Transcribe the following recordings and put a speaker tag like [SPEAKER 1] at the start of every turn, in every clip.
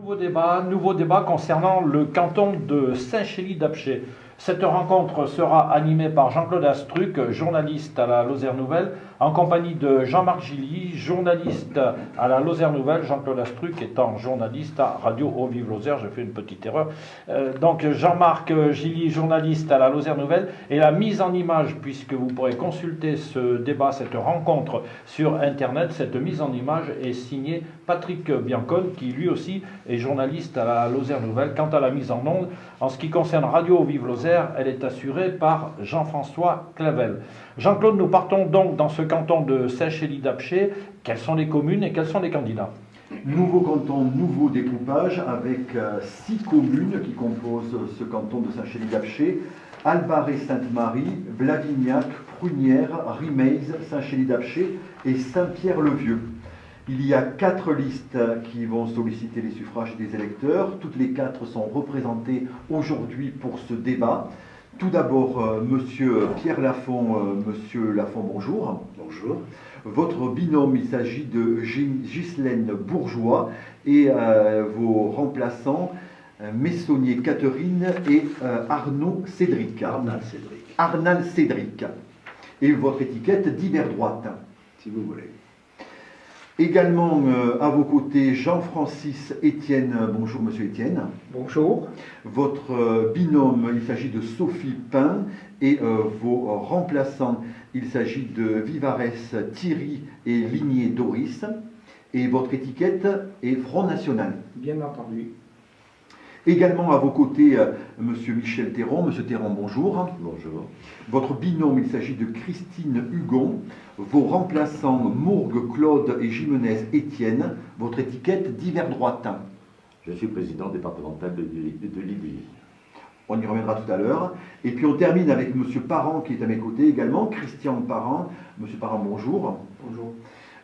[SPEAKER 1] Nouveau débat concernant le canton de Saint-Chély-d'Apcher. Cette rencontre sera animée par Jean-Claude Astruc, journaliste à la Lozère Nouvelle, en compagnie de Jean-Marc Gilly, journaliste à la Lozère Nouvelle. Jean-Claude Astruc étant journaliste à Radio Eau-Vive Lozère, j'ai fait une petite erreur. Donc Jean-Marc Gilly, journaliste à la Lozère Nouvelle, et la mise en image, puisque vous pourrez consulter ce débat, cette rencontre sur Internet, cette mise en image est signée Patrick Biancone, qui lui aussi est journaliste à la Lozère Nouvelle. Quant à la mise en onde, en ce qui concerne Radio Eau-Vive Lozère, elle est assurée par Jean-François Clavel. Jean-Claude, nous partons donc dans ce canton de Saint-Chély-d'Apcher. Quelles sont les communes et quels sont les candidats?
[SPEAKER 2] Nouveau canton, nouveau découpage, avec 6 communes qui composent ce canton de Saint-Chély-d'Apcher: Albarré-Sainte-Marie, Vlavignac, Prunières, Rimeise, Saint-Chély-d'Apcher et Saint-Pierre-le-Vieux. Il y a 4 listes qui vont solliciter les suffrages des électeurs. Toutes les 4 sont représentées aujourd'hui pour ce débat. Tout d'abord, Monsieur Pierre Lafont. Monsieur Lafont, bonjour.
[SPEAKER 3] Bonjour.
[SPEAKER 2] Votre binôme, il s'agit de Ghislaine Bourgeois et vos remplaçants, Messonnier Catherine et Arnaud Cédric. Arnal Cédric. Et votre étiquette d'hiver droite.
[SPEAKER 3] Si vous voulez.
[SPEAKER 2] Également à vos côtés, Jean-Francis Étienne. Bonjour Monsieur Étienne.
[SPEAKER 4] Bonjour.
[SPEAKER 2] Votre binôme, il s'agit de Sophie Pain, et vos remplaçants, il s'agit de Vivares Thierry et Ligné Doris. Et votre étiquette est Front National.
[SPEAKER 4] Bien entendu.
[SPEAKER 2] Également à vos côtés, Monsieur Michel Théron. Monsieur Théron, bonjour.
[SPEAKER 3] Bonjour.
[SPEAKER 2] Votre binôme, il s'agit de Christine Hugon. Vos remplaçants, Mourgue Claude et Jimenez Étienne. Votre étiquette d'hiver droite.
[SPEAKER 3] Je suis président départemental de l'IDI.
[SPEAKER 2] On y reviendra tout à l'heure. Et puis on termine avec Monsieur Parent qui est à mes côtés également, Christian Parent. Monsieur Parent, bonjour.
[SPEAKER 4] Bonjour.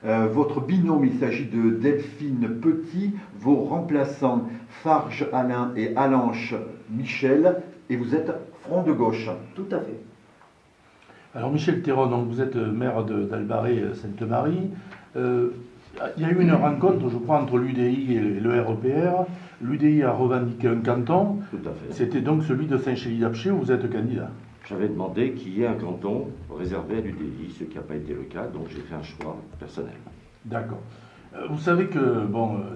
[SPEAKER 2] Votre binôme, il s'agit de Delphine Petit. Vos remplaçants, Farge Alain et Alanche Michel. Et vous êtes Front de Gauche.
[SPEAKER 4] Tout à fait.
[SPEAKER 1] Alors Michel Théron, donc vous êtes maire d'Albarré-Sainte-Marie. Il y a eu une rencontre, je crois, entre l'UDI et le REPR. L'UDI a revendiqué un canton.
[SPEAKER 3] Tout à fait.
[SPEAKER 1] C'était donc celui de Saint-Chély-d'Apcher où vous êtes candidat.
[SPEAKER 3] J'avais demandé qu'il y ait un canton réservé à l'UDI, ce qui n'a pas été le cas, donc j'ai fait un choix personnel.
[SPEAKER 1] D'accord. Vous savez que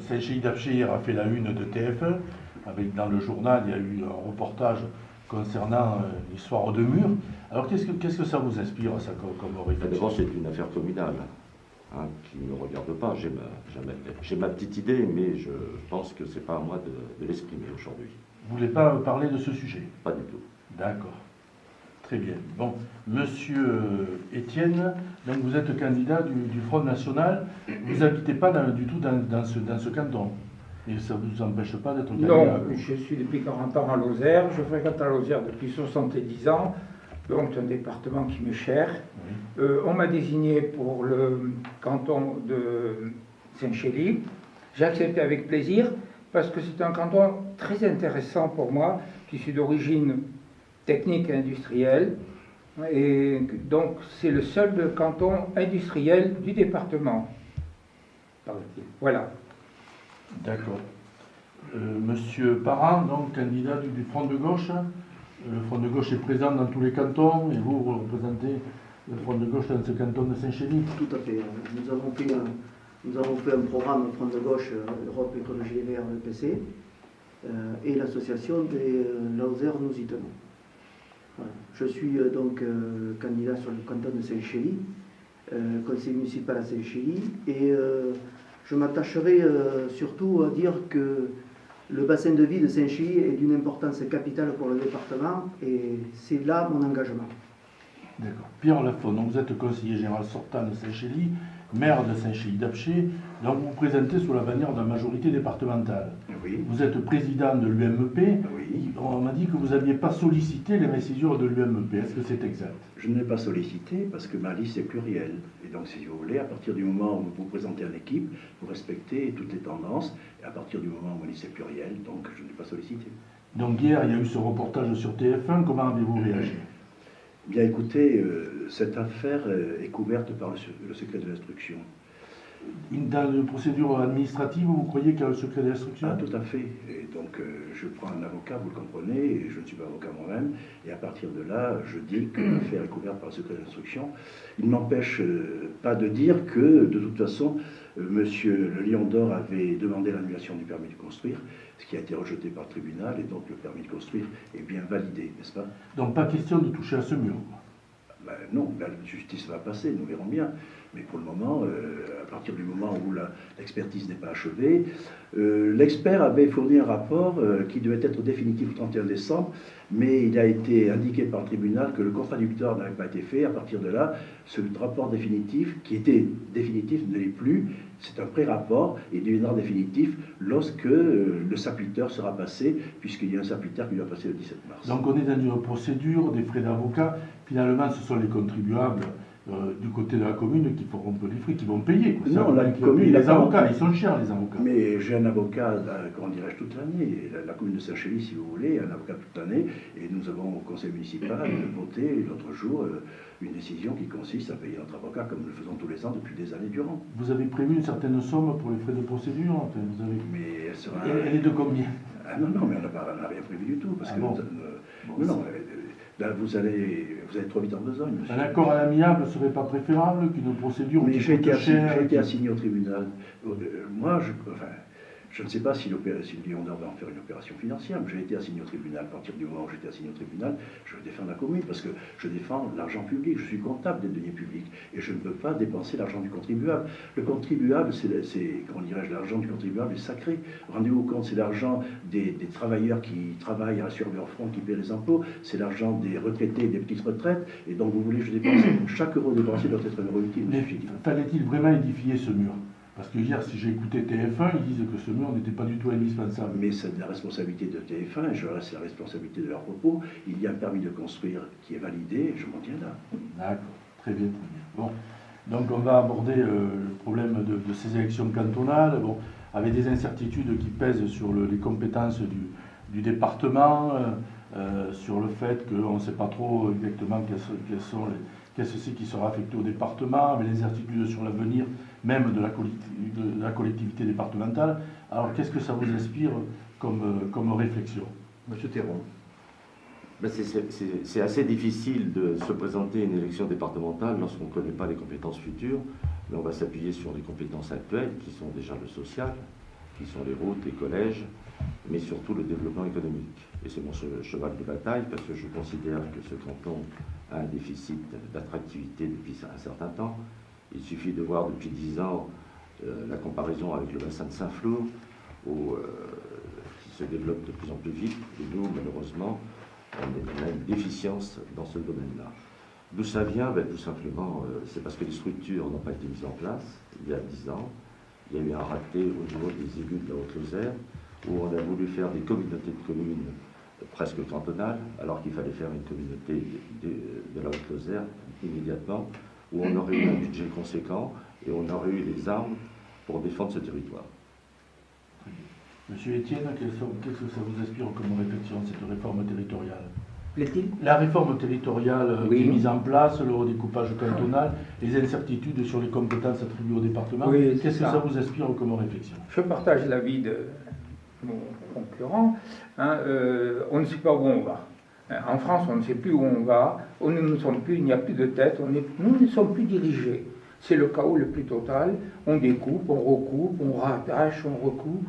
[SPEAKER 1] Saint-Chély-d'Apcher hier a fait la une de TF1. Dans le journal, il y a eu un reportage concernant l'histoire de Mur. Alors qu'est-ce que ça vous inspire, ça, comme réflexion?
[SPEAKER 3] D'abord, c'est une affaire communale qui ne me regarde pas. J'ai ma petite idée, mais je pense que ce n'est pas à moi de l'exprimer aujourd'hui.
[SPEAKER 1] Vous ne voulez pas parler de ce sujet?
[SPEAKER 3] Pas du tout.
[SPEAKER 1] D'accord. Très bien. Bon, Monsieur Étienne, donc vous êtes candidat du Front National. Vous n'habitez pas du tout dans ce canton. Et ça ne vous empêche pas d'être candidat?
[SPEAKER 4] Non, je suis depuis 40 ans à Lozère. Je fréquente la Lozère depuis 70 ans. Donc c'est un département qui m'est cher.
[SPEAKER 1] Oui.
[SPEAKER 4] On m'a désigné pour le canton de Saint-Chély. J'ai accepté avec plaisir parce que c'est un canton très intéressant pour moi, qui suis d'origine technique et industrielle. Et donc c'est le seul canton industriel du département. Voilà.
[SPEAKER 1] D'accord. Monsieur Parent, donc candidat du Front de Gauche. Le Front de Gauche est présent dans tous les cantons et vous représentez le Front de Gauche dans ce canton de Saint-Chély.
[SPEAKER 5] Tout à fait. Nous avons fait un programme Front de Gauche, Europe Écologie Les Verts, le PC, et l'association des Lozère Nous y tenons. Voilà. Je suis donc candidat sur le canton de Saint-Chély, conseiller municipal à Saint-Chély, et je m'attacherai surtout à dire que le bassin de vie de Saint-Chély est d'une importance capitale pour le département, et c'est là mon engagement.
[SPEAKER 1] D'accord. Pierre Lafont, donc vous êtes conseiller général sortant de Saint-Chély, maire de Saint-Chély-d'Apcher, donc vous vous présentez sous la bannière de la majorité départementale.
[SPEAKER 3] Oui.
[SPEAKER 1] Vous êtes président de l'UMP.
[SPEAKER 3] Oui.
[SPEAKER 1] On m'a dit que vous n'aviez pas sollicité l'investiture de l'UMP. Est-ce que c'est exact?
[SPEAKER 6] Je ne l'ai pas sollicité parce que ma liste est plurielle. Et donc, si vous voulez, à partir du moment où vous présentez à l'équipe, vous respectez toutes les tendances. Et à partir du moment où ma liste est plurielle, donc je ne l'ai pas sollicité.
[SPEAKER 1] Donc hier, il y a eu ce reportage sur TF1. Comment avez-vous réagi?
[SPEAKER 6] Bien écoutez, cette affaire est couverte par le secret de l'instruction.
[SPEAKER 7] Dans la procédure administrative, vous croyez qu'il y a le secret d'instruction?
[SPEAKER 6] Ah, tout à fait. Et donc, je prends un avocat, vous le comprenez, et je ne suis pas avocat moi-même, et à partir de là, je dis que l'affaire est couverte par le secret d'instruction. Il n'empêche pas de dire que, de toute façon, Monsieur le Lion d'Or avait demandé l'annulation du permis de construire, ce qui a été rejeté par le tribunal, et donc le permis de construire est bien validé, n'est-ce pas?
[SPEAKER 7] Donc pas question de toucher à ce mur.
[SPEAKER 6] Ben non, la justice va passer, nous verrons bien. Mais pour le moment, à partir du moment où l'expertise n'est pas achevée, l'expert avait fourni un rapport qui devait être définitif le 31 décembre, mais il a été indiqué par le tribunal que le contradictoire n'avait pas été fait. À partir de là, ce rapport définitif, qui était définitif, ne l'est plus. C'est un pré-rapport et il deviendra définitif lorsque le sapiteur sera passé, puisqu'il y a un sapiteur qui doit passer le 17 mars.
[SPEAKER 7] Donc on est dans une procédure, des frais d'avocat. Finalement, ce sont les contribuables du côté de la commune qui feront un peu les frais, qui vont payer. Quoi.
[SPEAKER 6] Non, la commune,
[SPEAKER 7] les avocats, ils sont chers, les avocats.
[SPEAKER 6] Mais j'ai un avocat, comment dirais-je, toute l'année. La commune de Saint-Chély, si vous voulez, un avocat toute l'année. Et nous avons au conseil municipal voté l'autre jour une décision qui consiste à payer notre avocat comme nous le faisons tous les ans depuis des années durant.
[SPEAKER 7] Vous avez prévu une certaine somme pour les frais de procédure, enfin, vous avez...
[SPEAKER 6] Mais elle sera...
[SPEAKER 7] Elle est de combien?
[SPEAKER 6] Ah non, mais on n'a rien prévu du tout. Parce que
[SPEAKER 7] bon.
[SPEAKER 6] non, là, vous allez trop vite en besogne, monsieur.
[SPEAKER 7] Un accord à l'amiable ne serait pas préférable qu'une procédure
[SPEAKER 6] Mais
[SPEAKER 7] qui
[SPEAKER 6] j'ai
[SPEAKER 7] coûte cher?
[SPEAKER 6] été assigné au tribunal. Moi, je ne sais pas si le Lion d'Or va en faire une opération financière, mais j'ai été assigné au tribunal. À partir du moment où j'étais assigné au tribunal, je défends la commune parce que je défends l'argent public. Je suis comptable des deniers publics et je ne peux pas dépenser l'argent du contribuable. Le contribuable, comment dirais-je, l'argent du contribuable est sacré. Rendez-vous compte, c'est l'argent des travailleurs qui travaillent à assurer leur front, qui paient les impôts, c'est l'argent des retraités, des petites retraites. Et donc, vous voulez que je dépense, chaque euro dépensé doit être un euro utile.
[SPEAKER 7] Mais fallait-il vraiment édifier ce mur? Parce que hier, si j'ai écouté TF1, ils disent que ce mur n'était pas du tout indispensable.
[SPEAKER 6] Mais c'est la responsabilité de TF1, et je reste la responsabilité de leurs propos. Il y a un permis de construire qui est validé, et je m'en tiens là.
[SPEAKER 7] D'accord, très bien, très bien. Bon, donc on va aborder le problème de ces élections cantonales, bon, avec des incertitudes qui pèsent sur les compétences du département, sur le fait qu'on ne sait pas trop exactement qu'est-ce qui sera affecté au département, avec les incertitudes sur l'avenir même de la collectivité départementale. Alors qu'est-ce que ça vous inspire comme réflexion?
[SPEAKER 2] Monsieur Théron.
[SPEAKER 3] Ben c'est assez difficile de se présenter à une élection départementale lorsqu'on ne connaît pas les compétences futures, mais on va s'appuyer sur les compétences actuelles, qui sont déjà le social, qui sont les routes, les collèges, mais surtout le développement économique. Et c'est mon cheval de bataille, parce que je considère que ce canton a un déficit d'attractivité depuis un certain temps. Il suffit de voir depuis 10 ans la comparaison avec le bassin de Saint-Flour, qui se développe de plus en plus vite, et nous, malheureusement, on a une déficience dans ce domaine-là. D'où ça vient? Tout simplement, c'est parce que les structures n'ont pas été mises en place il y a 10 ans. Il y a eu un raté au niveau des élus de la Haute-Lozère, où on a voulu faire des communautés de communes presque cantonales, alors qu'il fallait faire une communauté de la Haute-Lozère immédiatement, où on aurait eu un budget conséquent et on aurait eu les armes pour défendre ce territoire.
[SPEAKER 7] Monsieur Étienne, qu'est-ce que ça vous inspire comme réflexion, cette réforme territoriale?
[SPEAKER 4] Plaît-il?
[SPEAKER 7] La réforme territoriale
[SPEAKER 4] Oui.
[SPEAKER 7] qui est mise en place, le redécoupage cantonal, les incertitudes sur les compétences attribuées au département,
[SPEAKER 4] Oui,
[SPEAKER 7] qu'est-ce que ça vous inspire comme réflexion?
[SPEAKER 4] Je partage l'avis de mon concurrent. On ne sait pas où on va. En France, on ne sait plus où on va. Nous ne sommes plus, il n'y a plus de tête. Nous ne sommes plus dirigés. C'est le chaos le plus total. On découpe, on recoupe, on rattache, on recoupe.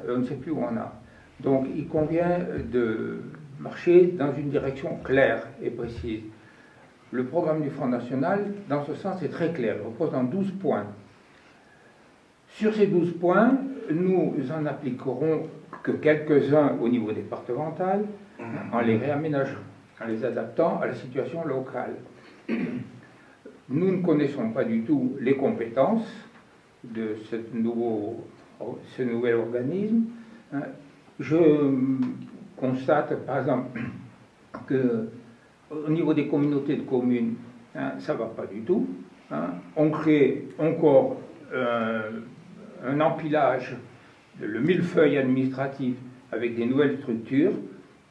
[SPEAKER 4] On ne sait plus où on a. Donc, il convient de marcher dans une direction claire et précise. Le programme du Front National, dans ce sens, est très clair. Il repose en 12 points. Sur ces 12 points, nous en appliquerons que quelques-uns au niveau départemental, en les réaménageant, en les adaptant à la situation locale. Nous ne connaissons pas du tout les compétences de ce nouvel organisme. Je constate, par exemple, qu'au niveau des communautés de communes, ça ne va pas du tout. On crée encore un empilage, le millefeuille administratif avec des nouvelles structures.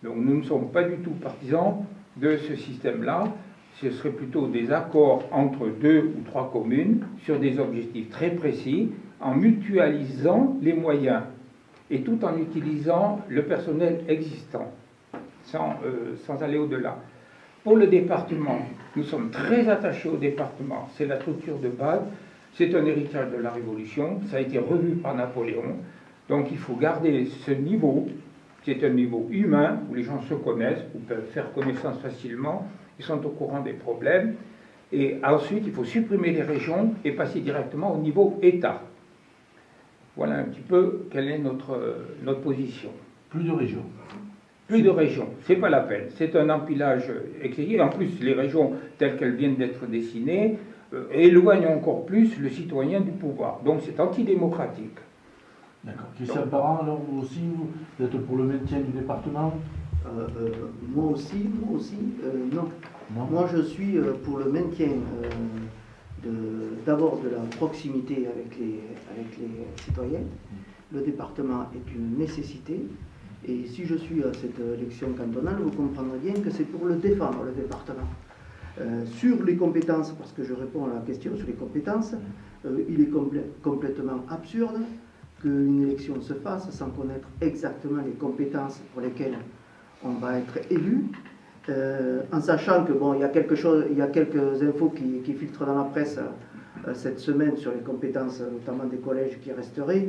[SPEAKER 4] Donc nous ne sommes pas du tout partisans de ce système-là. ce serait plutôt des accords entre 2 ou 3 communes sur des objectifs très précis, en mutualisant les moyens et tout en utilisant le personnel existant, sans aller au-delà. Pour le département, nous sommes très attachés au département, c'est la structure de base, c'est un héritage de la Révolution, ça a été revu par Napoléon, donc il faut garder ce niveau, qui est un niveau humain, où les gens se connaissent, où peuvent faire connaissance facilement, ils sont au courant des problèmes, et ensuite il faut supprimer les régions et passer directement au niveau État. Voilà un petit peu quelle est notre position.
[SPEAKER 7] Plus de régions.
[SPEAKER 4] Plus de régions, c'est pas la peine. C'est un empilage excessif. En plus, les régions telles qu'elles viennent d'être dessinées éloignent encore plus le citoyen du pouvoir. Donc c'est antidémocratique.
[SPEAKER 7] D'accord. Christian Parent, alors vous aussi, vous êtes pour le maintien du département?
[SPEAKER 5] Moi aussi, non.
[SPEAKER 7] Non.
[SPEAKER 5] Moi, je suis pour le maintien d'abord de la proximité avec les citoyens. Le département est une nécessité. Et si je suis à cette élection cantonale, vous comprendrez bien que c'est pour le défendre, le département. Sur les compétences, parce que je réponds à la question sur les compétences, il est complètement absurde qu'une élection se fasse sans connaître exactement les compétences pour lesquelles on va être élu, en sachant que bon, il y a quelques infos qui filtrent dans la presse cette semaine sur les compétences, notamment des collèges qui resteraient,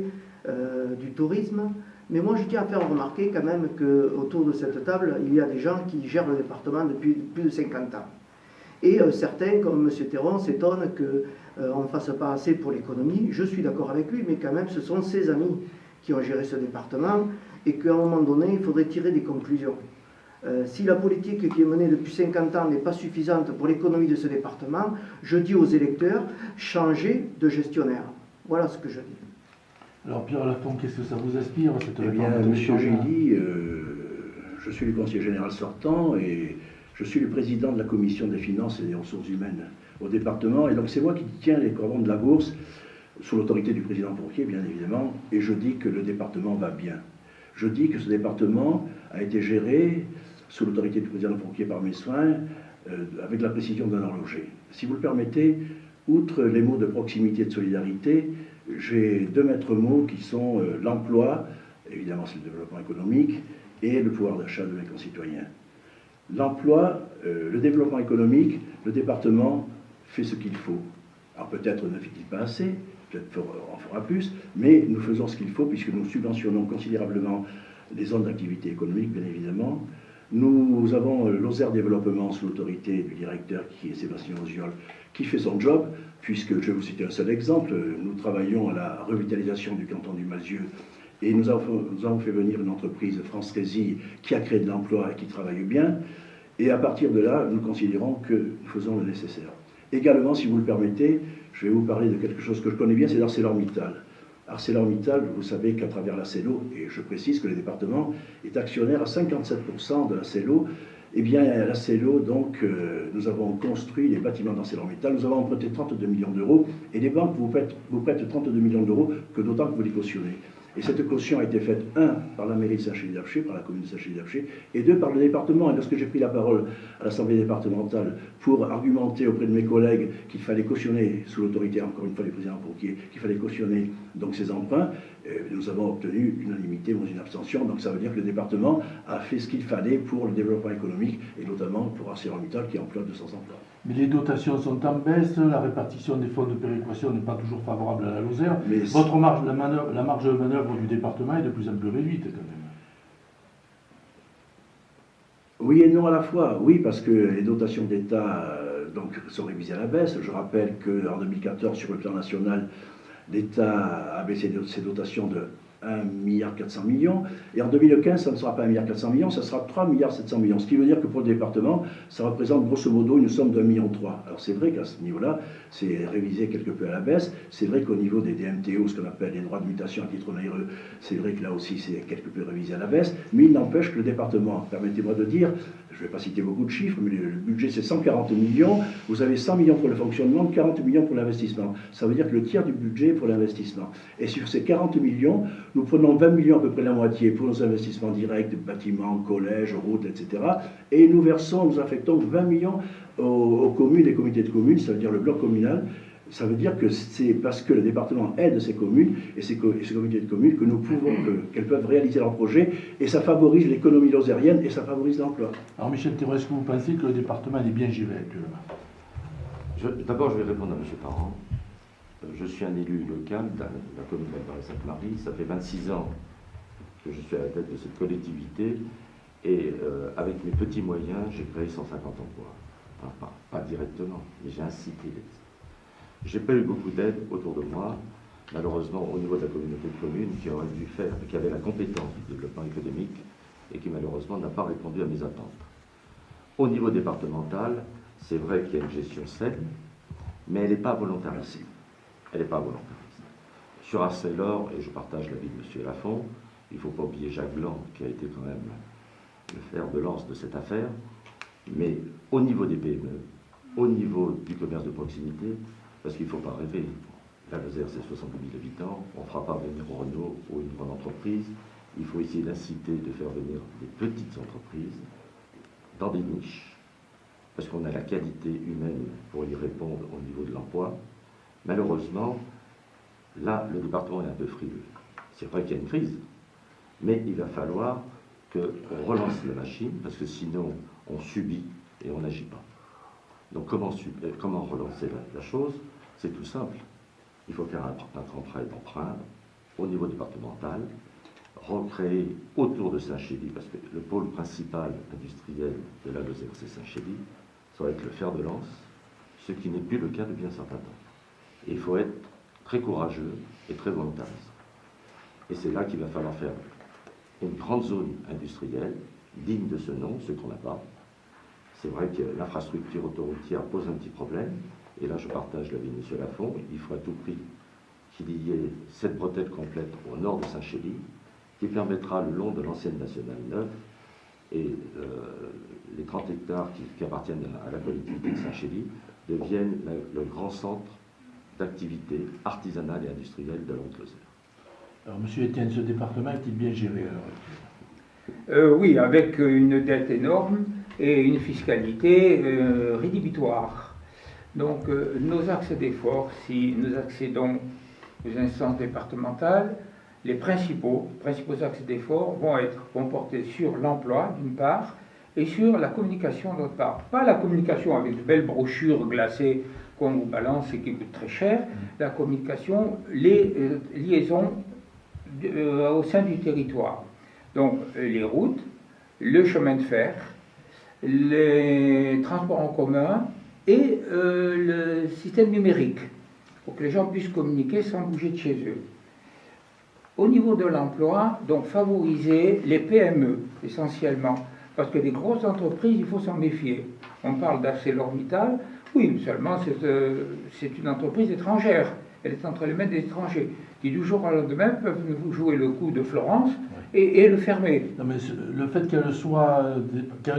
[SPEAKER 5] du tourisme. Mais moi, je tiens à faire remarquer quand même qu'autour de cette table, il y a des gens qui gèrent le département depuis plus de 50 ans. Et certains, comme M. Théron, s'étonnent qu'on ne fasse pas assez pour l'économie. Je suis d'accord avec lui, mais quand même, ce sont ses amis qui ont géré ce département et qu'à un moment donné, il faudrait tirer des conclusions. Si la politique qui est menée depuis 50 ans n'est pas suffisante pour l'économie de ce département, je dis aux électeurs, changez de gestionnaire. Voilà ce que je dis.
[SPEAKER 7] Alors Pierre Lafont, qu'est-ce que ça vous inspire cette
[SPEAKER 6] Eh bien, M. Gilly, je suis le conseiller général sortant et je suis le président de la commission des finances et des ressources humaines au département. Et donc c'est moi qui tiens les cordons de la bourse, sous l'autorité du président Fourquier, bien évidemment, et je dis que le département va bien. Je dis que ce département a été géré sous l'autorité du président Fourquier par mes soins, avec la précision d'un horloger. Si vous le permettez, outre les mots de proximité et de solidarité, j'ai 2 maîtres mots qui sont l'emploi, évidemment c'est le développement économique, et le pouvoir d'achat de mes concitoyens. L'emploi, le développement économique, le département fait ce qu'il faut. Alors peut-être ne fait-il pas assez, peut-être on fera plus, mais nous faisons ce qu'il faut puisque nous subventionnons considérablement les zones d'activité économique, bien évidemment. Nous avons Lozère Développement sous l'autorité du directeur qui est Sébastien Oziol, qui fait son job, puisque, je vais vous citer un seul exemple, nous travaillons à la revitalisation du canton du Malzieu et nous avons fait venir une entreprise, France Résille, qui a créé de l'emploi et qui travaille bien. Et à partir de là, nous considérons que nous faisons le nécessaire. Également, si vous le permettez, je vais vous parler de quelque chose que je connais bien, c'est ArcelorMittal. ArcelorMittal, vous savez qu'à travers la CELO, et je précise que le département est actionnaire à 57% de la CELO, eh bien, la CELO, donc, nous avons construit les bâtiments d'ArcelorMittal, nous avons emprunté 32 millions d'euros, et les banques vous prêtent 32 millions d'euros, que d'autant que vous les cautionnez. Et cette caution a été faite, 1, par la mairie de Saint-Chély-d'Apcher, par la commune de Saint-Chély-d'Apcher, et 2, par le département. Et lorsque j'ai pris la parole à l'Assemblée départementale pour argumenter auprès de mes collègues qu'il fallait cautionner, sous l'autorité, encore une fois, du président Fourquier, qu'il fallait cautionner donc ces emprunts, nous avons obtenu l'unanimité ou une abstention. Donc ça veut dire que le département a fait ce qu'il fallait pour le développement économique, et notamment pour ArcelorMittal qui emploie 200 emplois.
[SPEAKER 7] Mais les dotations sont en baisse, la répartition des fonds de péréquation n'est pas toujours favorable à la Lozère. Mais votre marge de manœuvre du département est de plus en plus réduite quand même.
[SPEAKER 6] Oui et non à la fois. Oui, parce que les dotations d'État donc, sont révisées à la baisse. Je rappelle qu'en 2014, sur le plan national, l'État a baissé ses dotations de 1,4 milliard. Et en 2015, ça ne sera pas 1,4 milliard, ça sera 3,7 milliard. Ce qui veut dire que pour le département, ça représente grosso modo une somme de 1,3 million. Alors c'est vrai qu'à ce niveau-là, c'est révisé quelque peu à la baisse. C'est vrai qu'au niveau des DMTO, ce qu'on appelle les droits de mutation à titre onéreux, c'est vrai que là aussi c'est quelque peu révisé à la baisse. Mais il n'empêche que le département, permettez-moi de dire, je ne vais pas citer beaucoup de chiffres, mais le budget c'est 140 millions. Vous avez 100 millions pour le fonctionnement, 40 millions pour l'investissement. Ça veut dire que le tiers du budget est pour l'investissement. Et sur ces 40 millions, nous prenons 20 millions, à peu près la moitié, pour nos investissements directs, bâtiments, collèges, routes, etc. Et nous affectons 20 millions aux communes et comités de communes, ça veut dire le bloc communal. Ça veut dire que c'est parce que le département aide ces communes et ces comités de communes que nous pouvons, qu'elles peuvent réaliser leurs projets, et ça favorise l'économie lozérienne et ça favorise l'emploi.
[SPEAKER 7] Alors Michel Thérault, est-ce que vous pensez que le département est bien géré actuellement?
[SPEAKER 3] D'abord, je vais répondre à M. Parent. Je suis un élu local de la commune d'Albret-Sainte-Marie. Ça fait 26 ans que je suis à la tête de cette collectivité et avec mes petits moyens, j'ai créé 150 emplois. Enfin, pas directement, mais j'ai incité les. J'ai pas eu beaucoup d'aide autour de moi, malheureusement au niveau de la communauté de communes qui aurait dû faire, qui avait la compétence du développement économique et qui malheureusement n'a pas répondu à mes attentes. Au niveau départemental, c'est vrai qu'il y a une gestion saine, mais elle n'est pas volontariste. Elle n'est pas volontariste. Sur Arcelor, et je partage l'avis de M. Lafont, il ne faut pas oublier Jacques Blanc qui a été quand même le fer de lance de cette affaire, mais au niveau des PME, au niveau du commerce de proximité, parce qu'il ne faut pas rêver. La Lozère, c'est 70 000 habitants. On ne fera pas venir Renault ou une grande entreprise. Il faut essayer d'inciter, de faire venir des petites entreprises dans des niches, parce qu'on a la qualité humaine pour y répondre au niveau de l'emploi. Malheureusement, là, le département est un peu frileux. C'est vrai qu'il y a une crise, mais il va falloir qu'on relance la machine, parce que sinon, on subit et on n'agit pas. Donc comment relancer la chose? C'est tout simple. Il faut faire un contrat d'emprunt au niveau départemental, recréer autour de Saint-Chély, parce que le pôle principal industriel de la Lozère, c'est Saint-Chély, ça va être le fer de lance, ce qui n'est plus le cas depuis un certain temps. Et il faut être très courageux et très volontariste. Et c'est là qu'il va falloir faire une grande zone industrielle, digne de ce nom, ce qu'on n'a pas. C'est vrai que l'infrastructure autoroutière pose un petit problème, et là je partage l'avis de M. Lafont, il faut à tout prix qu'il y ait cette bretelle complète au nord de Saint-Chély, qui permettra le long de l'ancienne Nationale 9, et les 30 hectares qui appartiennent à la collectivité de Saint-Chély deviennent le grand centre d'activité artisanale et industrielle de la Haute-Lozère.
[SPEAKER 7] Alors M. Etienne, ce département est-il bien géré à l'heure actuelle?
[SPEAKER 4] Oui, avec une dette énorme et une fiscalité rédhibitoire. Donc nos axes d'effort, si nous accédons aux instances départementales, les principaux axes d'effort vont porter sur l'emploi d'une part et sur la communication d'autre part. Pas la communication avec de belles brochures glacées qu'on vous balance et qui coûtent très cher, la communication, les liaisons au sein du territoire. Donc les routes, le chemin de fer, les transports en commun et le système numérique, pour que les gens puissent communiquer sans bouger de chez eux. Au niveau de l'emploi, donc favoriser les PME essentiellement, parce que les grosses entreprises, il faut s'en méfier. On parle d'ArcelorMittal, oui, seulement c'est une entreprise étrangère, elle est entre les mains des étrangers, qui du jour au lendemain peuvent vous jouer le coup de Florence et le fermer.
[SPEAKER 7] Non, mais le fait qu'elle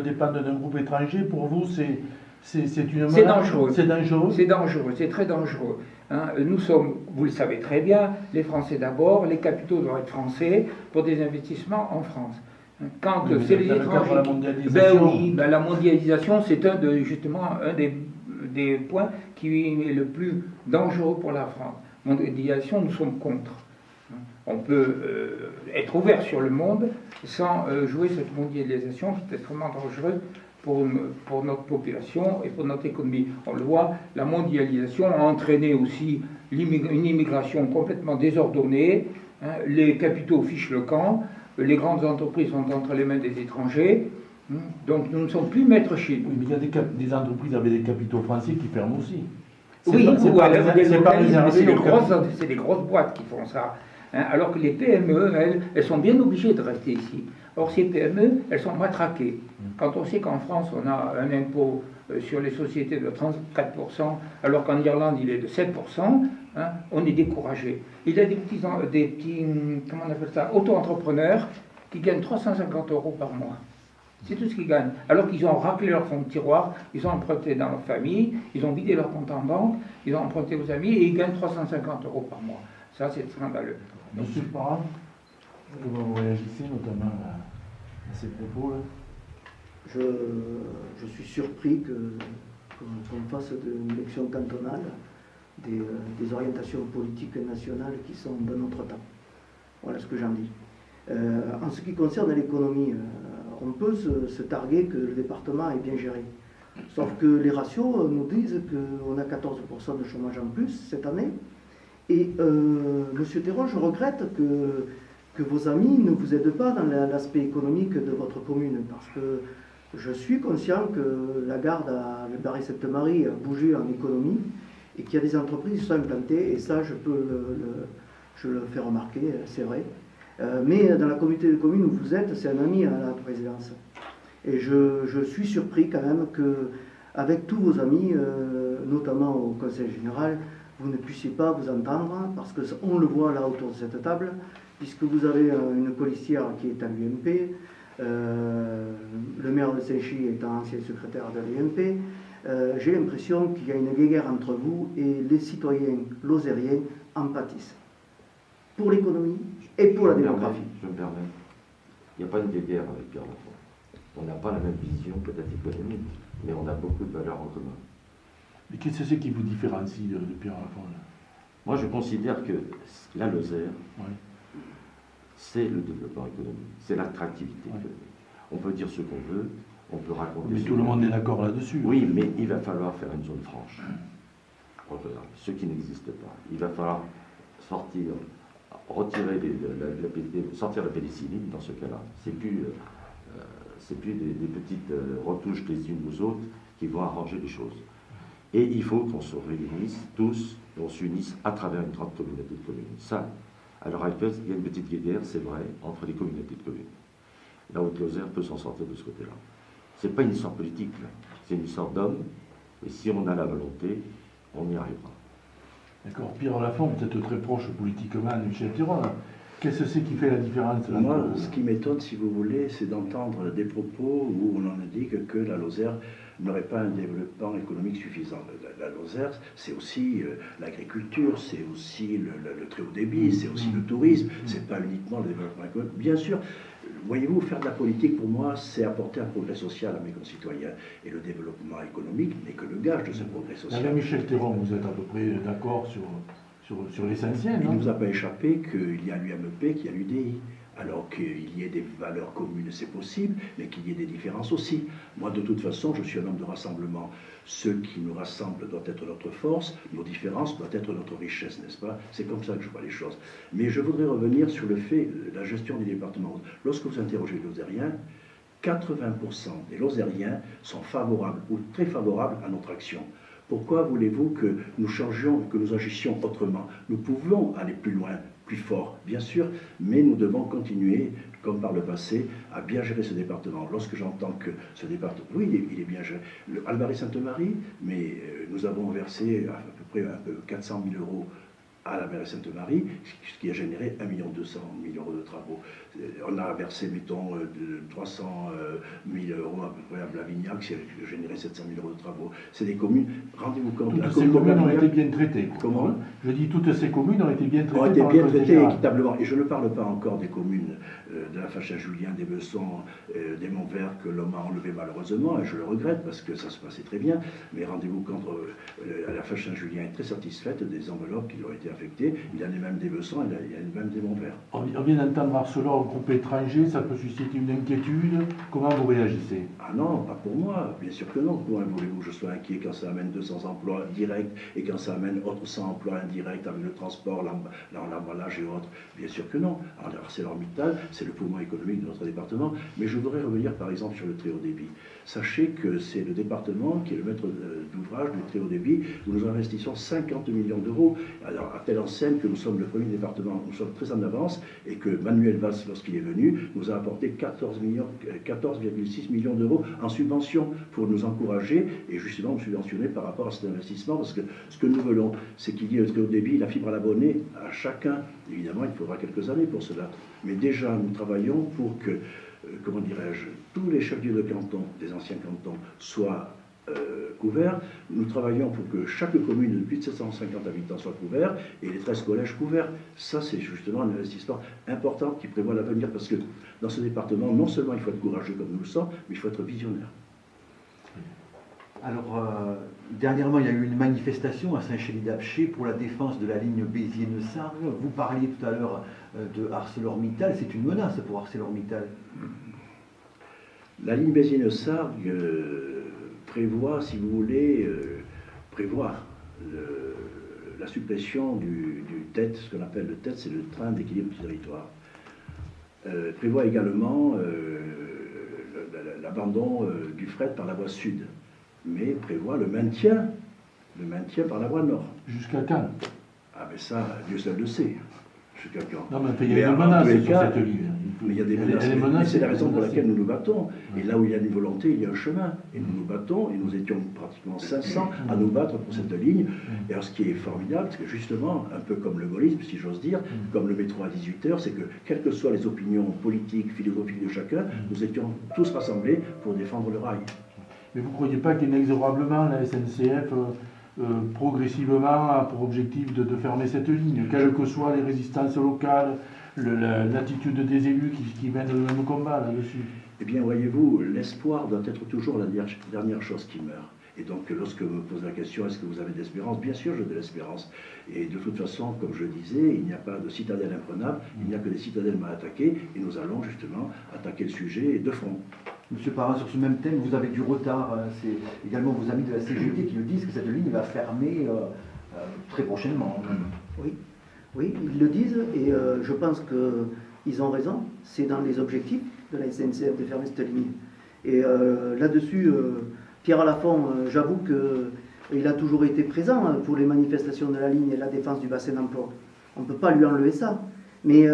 [SPEAKER 7] dépende d'un groupe étranger, pour vous, c'est
[SPEAKER 4] dangereux.
[SPEAKER 7] C'est dangereux.
[SPEAKER 4] C'est dangereux, c'est très dangereux. Hein, nous sommes, vous le savez très bien, les Français d'abord, les capitaux doivent être français pour des investissements en France. Quand
[SPEAKER 7] oui,
[SPEAKER 4] c'est les étrangers.
[SPEAKER 7] La mondialisation.
[SPEAKER 4] La mondialisation, c'est justement un des points qui est le plus dangereux pour la France. Mondialisation, nous sommes contre. On peut être ouvert sur le monde sans jouer cette mondialisation qui est extrêmement dangereuse pour notre population et pour notre économie. On le voit, la mondialisation a entraîné aussi une immigration complètement désordonnée. Hein, les capitaux fichent le camp, les grandes entreprises sont entre les mains des étrangers. Donc nous ne sommes plus maîtres chez nous.
[SPEAKER 7] Oui, mais il y a des entreprises avec des capitaux français qui ferment aussi.
[SPEAKER 4] Oui, c'est des grosses boîtes qui font ça. Hein, alors que les PME, elles sont bien obligées de rester ici. Or, ces PME, elles sont matraquées. Quand on sait qu'en France, on a un impôt sur les sociétés de 34%, alors qu'en Irlande, il est de 7%, hein, on est découragé. Il y a des petits comment on appelle ça, auto-entrepreneurs qui gagnent 350 € par mois. C'est tout ce qu'ils gagnent. Alors qu'ils ont raclé leur fonds de tiroir, ils ont emprunté dans leur famille, ils ont vidé leur compte en banque, ils ont emprunté aux amis et ils gagnent 350 € par mois. Ça, c'est scandaleux.
[SPEAKER 7] Monsieur Parent ? Comment vous réagissez notamment à ces propos-là?
[SPEAKER 5] Je suis surpris qu'on fasse d'une élection cantonale des orientations politiques nationales qui sont de notre temps. Voilà ce que j'en dis. En ce qui concerne l'économie, on peut se targuer que le département est bien géré. Sauf que les ratios nous disent qu'on a 14% de chômage en plus cette année. Et Monsieur Théron, je regrette que vos amis ne vous aident pas dans l'aspect économique de votre commune, parce que je suis conscient que la gare à Albaret-Sainte-Marie a bougé en économie et qu'il y a des entreprises qui sont implantées, et ça je peux le faire remarquer, c'est vrai. Mais dans la communauté de communes où vous êtes, c'est un ami à la présidence. Et je suis surpris quand même qu'avec tous vos amis, notamment au Conseil général, vous ne puissiez pas vous entendre, parce qu'on le voit là autour de cette table, puisque vous avez une colistière qui est à l'UMP, le maire de Saint-Chy étant ancien secrétaire de l'UMP, j'ai l'impression qu'il y a une guéguerre entre vous et les citoyens lozériens en pâtissent. Pour l'économie et pour la démographie.
[SPEAKER 3] Je me permets. Il n'y a pas une guerre avec Pierre Lafont. On n'a pas la même vision peut-être économique, mais on a beaucoup de valeurs en commun.
[SPEAKER 7] Mais qu'est-ce que c'est qui vous différencie de Pierre Lafont?
[SPEAKER 3] Moi, je considère que la Lozère,
[SPEAKER 7] Ouais.
[SPEAKER 3] c'est le développement économique, c'est l'attractivité économique. On peut dire ce qu'on veut, on peut raconter
[SPEAKER 7] Mais
[SPEAKER 3] ce
[SPEAKER 7] tout le
[SPEAKER 3] qu'on
[SPEAKER 7] monde
[SPEAKER 3] veut.
[SPEAKER 7] est d'accord là-dessus.
[SPEAKER 3] Oui, mais il va falloir faire une zone franche. Ce qui n'existe pas. Il va falloir sortir, retirer sortir la pénicilline dans ce cas-là. C'est plus des petites retouches les unes aux autres qui vont arranger les choses. Et il faut qu'on se réunisse tous, on s'unisse à travers une grande communauté de communes. Ça, à l'heure actuelle, il y a une petite guéguerre, c'est vrai, entre les communautés de communes. La Haute-Lozère peut s'en sortir de ce côté-là. C'est pas une histoire politique, là. C'est une histoire d'hommes, et si on a la volonté, on y arrivera.
[SPEAKER 7] D'accord. Pierre Lafont, vous êtes très proche politiquement de Michel Théron. Qu'est-ce que c'est qui fait la différence là?
[SPEAKER 6] Moi, ce qui m'étonne, si vous voulez, c'est d'entendre des propos où on en indique que la Lozère n'aurait pas un développement économique suffisant. La Lozère, c'est aussi l'agriculture, c'est aussi le très haut débit, c'est aussi le tourisme, c'est pas uniquement le développement économique. Bien sûr, voyez-vous, faire de la politique, pour moi, c'est apporter un progrès social à mes concitoyens. Et le développement économique n'est que le gage de ce progrès social.
[SPEAKER 7] Avec Michel Théron, vous êtes à peu près d'accord sur l'essentiel,
[SPEAKER 6] Il
[SPEAKER 7] non?
[SPEAKER 6] ne nous a pas échappé qu'il y a l'UMP, qu'il y a l'UDI. Alors qu'il y ait des valeurs communes, c'est possible, mais qu'il y ait des différences aussi. Moi, de toute façon, je suis un homme de rassemblement. Ce qui nous rassemble doit être notre force, nos différences doivent être notre richesse, n'est-ce pas? C'est comme ça que je vois les choses. Mais je voudrais revenir sur le fait de la gestion du département. Lorsque vous interrogez les Lozériens, 80% des Lozériens sont favorables ou très favorables à notre action. Pourquoi voulez-vous que nous changions, que nous agissions autrement? Nous pouvons aller plus loin, plus fort, bien sûr, mais nous devons continuer, comme par le passé, à bien gérer ce département. Lorsque j'entends que ce département, oui, il est bien géré. Albaret-Sainte-Marie, mais nous avons versé à peu près 400 000 euros à Albaret-Sainte-Marie, ce qui a généré 1 200 000 euros de travaux. On a versé, mettons, 300 000 euros à peu près à Blavignac, qui a généré 700 000 euros de travaux. C'est des communes, rendez-vous compte.
[SPEAKER 7] Toutes ces communes ont été bien traitées.
[SPEAKER 6] Comment?
[SPEAKER 7] Je dis toutes ces communes ont été bien traitées.
[SPEAKER 6] Ont été bien traitées équitablement. Et je ne parle pas encore des communes de la Fachin-Julien, des Bessons, des Montvert, que l'homme a enlevé malheureusement, et je le regrette parce que ça se passait très bien. Mais rendez-vous compte, la Fachin-Julien est très satisfaite des enveloppes qui lui ont été affectées. Il y en a même des Bessons, il y en a même des Montvert.
[SPEAKER 7] On vient d'entendre Arcelor, groupe étranger, ça peut susciter une inquiétude. Comment vous réagissez?
[SPEAKER 6] Ah non, pas pour moi, bien sûr que non. Comment voulez-vous que je sois inquiet quand ça amène 200 emplois directs et quand ça amène autres 100 emplois indirects avec le transport, l'emballage et autres? Bien sûr que non. Alors ArcelorMittal, c'est le poumon économique de notre département. Mais je voudrais revenir par exemple sur le très haut débit. Sachez que c'est le département qui est le maître d'ouvrage du très haut débit, où nous investissons 50 millions d'euros. Alors à telle enseigne que nous sommes le premier département, nous sommes très en avance, et que Manuel Valls, lorsqu'il est venu, nous a apporté 14,6 millions d'euros en subvention pour nous encourager et justement nous subventionner par rapport à cet investissement, parce que ce que nous voulons, c'est qu'il y ait le très haut débit, la fibre à l'abonné à chacun. Évidemment, il faudra quelques années pour cela, mais déjà nous travaillons pour que, comment dirais-je, tous les chefs-lieux de canton, des anciens cantons, soient couverts. Nous travaillons pour que chaque commune de plus de 750 habitants soit couverte et les 13 collèges couverts. Ça, c'est justement un investissement important qui prévoit l'avenir parce que dans ce département, non seulement il faut être courageux comme nous le sommes, mais il faut être visionnaire.
[SPEAKER 2] Alors, dernièrement, il y a eu une manifestation à Saint-Chély-d'Apcher pour la défense de la ligne Béziers-Neussargues. Vous parliez tout à l'heure de ArcelorMittal. C'est une menace pour ArcelorMittal.
[SPEAKER 6] La ligne Béziers-Neussargues prévoit, si vous voulez, la suppression du TET, ce qu'on appelle le TET, c'est le train d'équilibre du territoire. Prévoit également l'abandon du fret par la voie sud, mais prévoit le maintien par la voie nord.
[SPEAKER 7] Jusqu'à quand?
[SPEAKER 6] Ah ben ça, Dieu seul le sait. Jusqu'à quand?
[SPEAKER 7] Non, mais il y a des menaces sur
[SPEAKER 6] cas,
[SPEAKER 7] cette ligne.
[SPEAKER 6] Mais il y a des menaces. Mais c'est la raison pour laquelle nous nous battons. Et là où il y a une volonté, il y a un chemin. Et nous nous battons, et nous étions pratiquement 500 à nous battre pour cette ligne. Et alors ce qui est formidable, c'est que justement, un peu comme le gaullisme, si j'ose dire, comme le métro à 18h, c'est que quelles que soient les opinions politiques, philosophiques de chacun, nous étions tous rassemblés pour défendre le rail.
[SPEAKER 7] Mais vous ne croyez pas qu'inexorablement la SNCF progressivement a pour objectif de fermer cette ligne, quelles que soient les résistances locales, l'attitude des élus qui mènent le même combat là-dessus?
[SPEAKER 6] Eh bien, voyez-vous, l'espoir doit être toujours la dernière chose qui meurt. Et donc, lorsque vous me posez la question, est-ce que vous avez de l'espérance? Bien sûr, j'ai de l'espérance. Et de toute façon, comme je disais, il n'y a pas de citadelle imprenable, il n'y a que des citadelles mal attaquées, et nous allons justement attaquer le sujet de front.
[SPEAKER 2] Monsieur Parra, sur ce même thème, vous avez du retard. C'est également vos amis de la CGT qui le disent que cette ligne va fermer très prochainement.
[SPEAKER 5] Oui, ils le disent et je pense qu'ils ont raison. C'est dans les objectifs de la SNCF de fermer cette ligne. Et là-dessus, Pierre Lafont, j'avoue qu'il a toujours été présent pour les manifestations de la ligne et la défense du bassin d'emploi. On ne peut pas lui enlever ça. Mais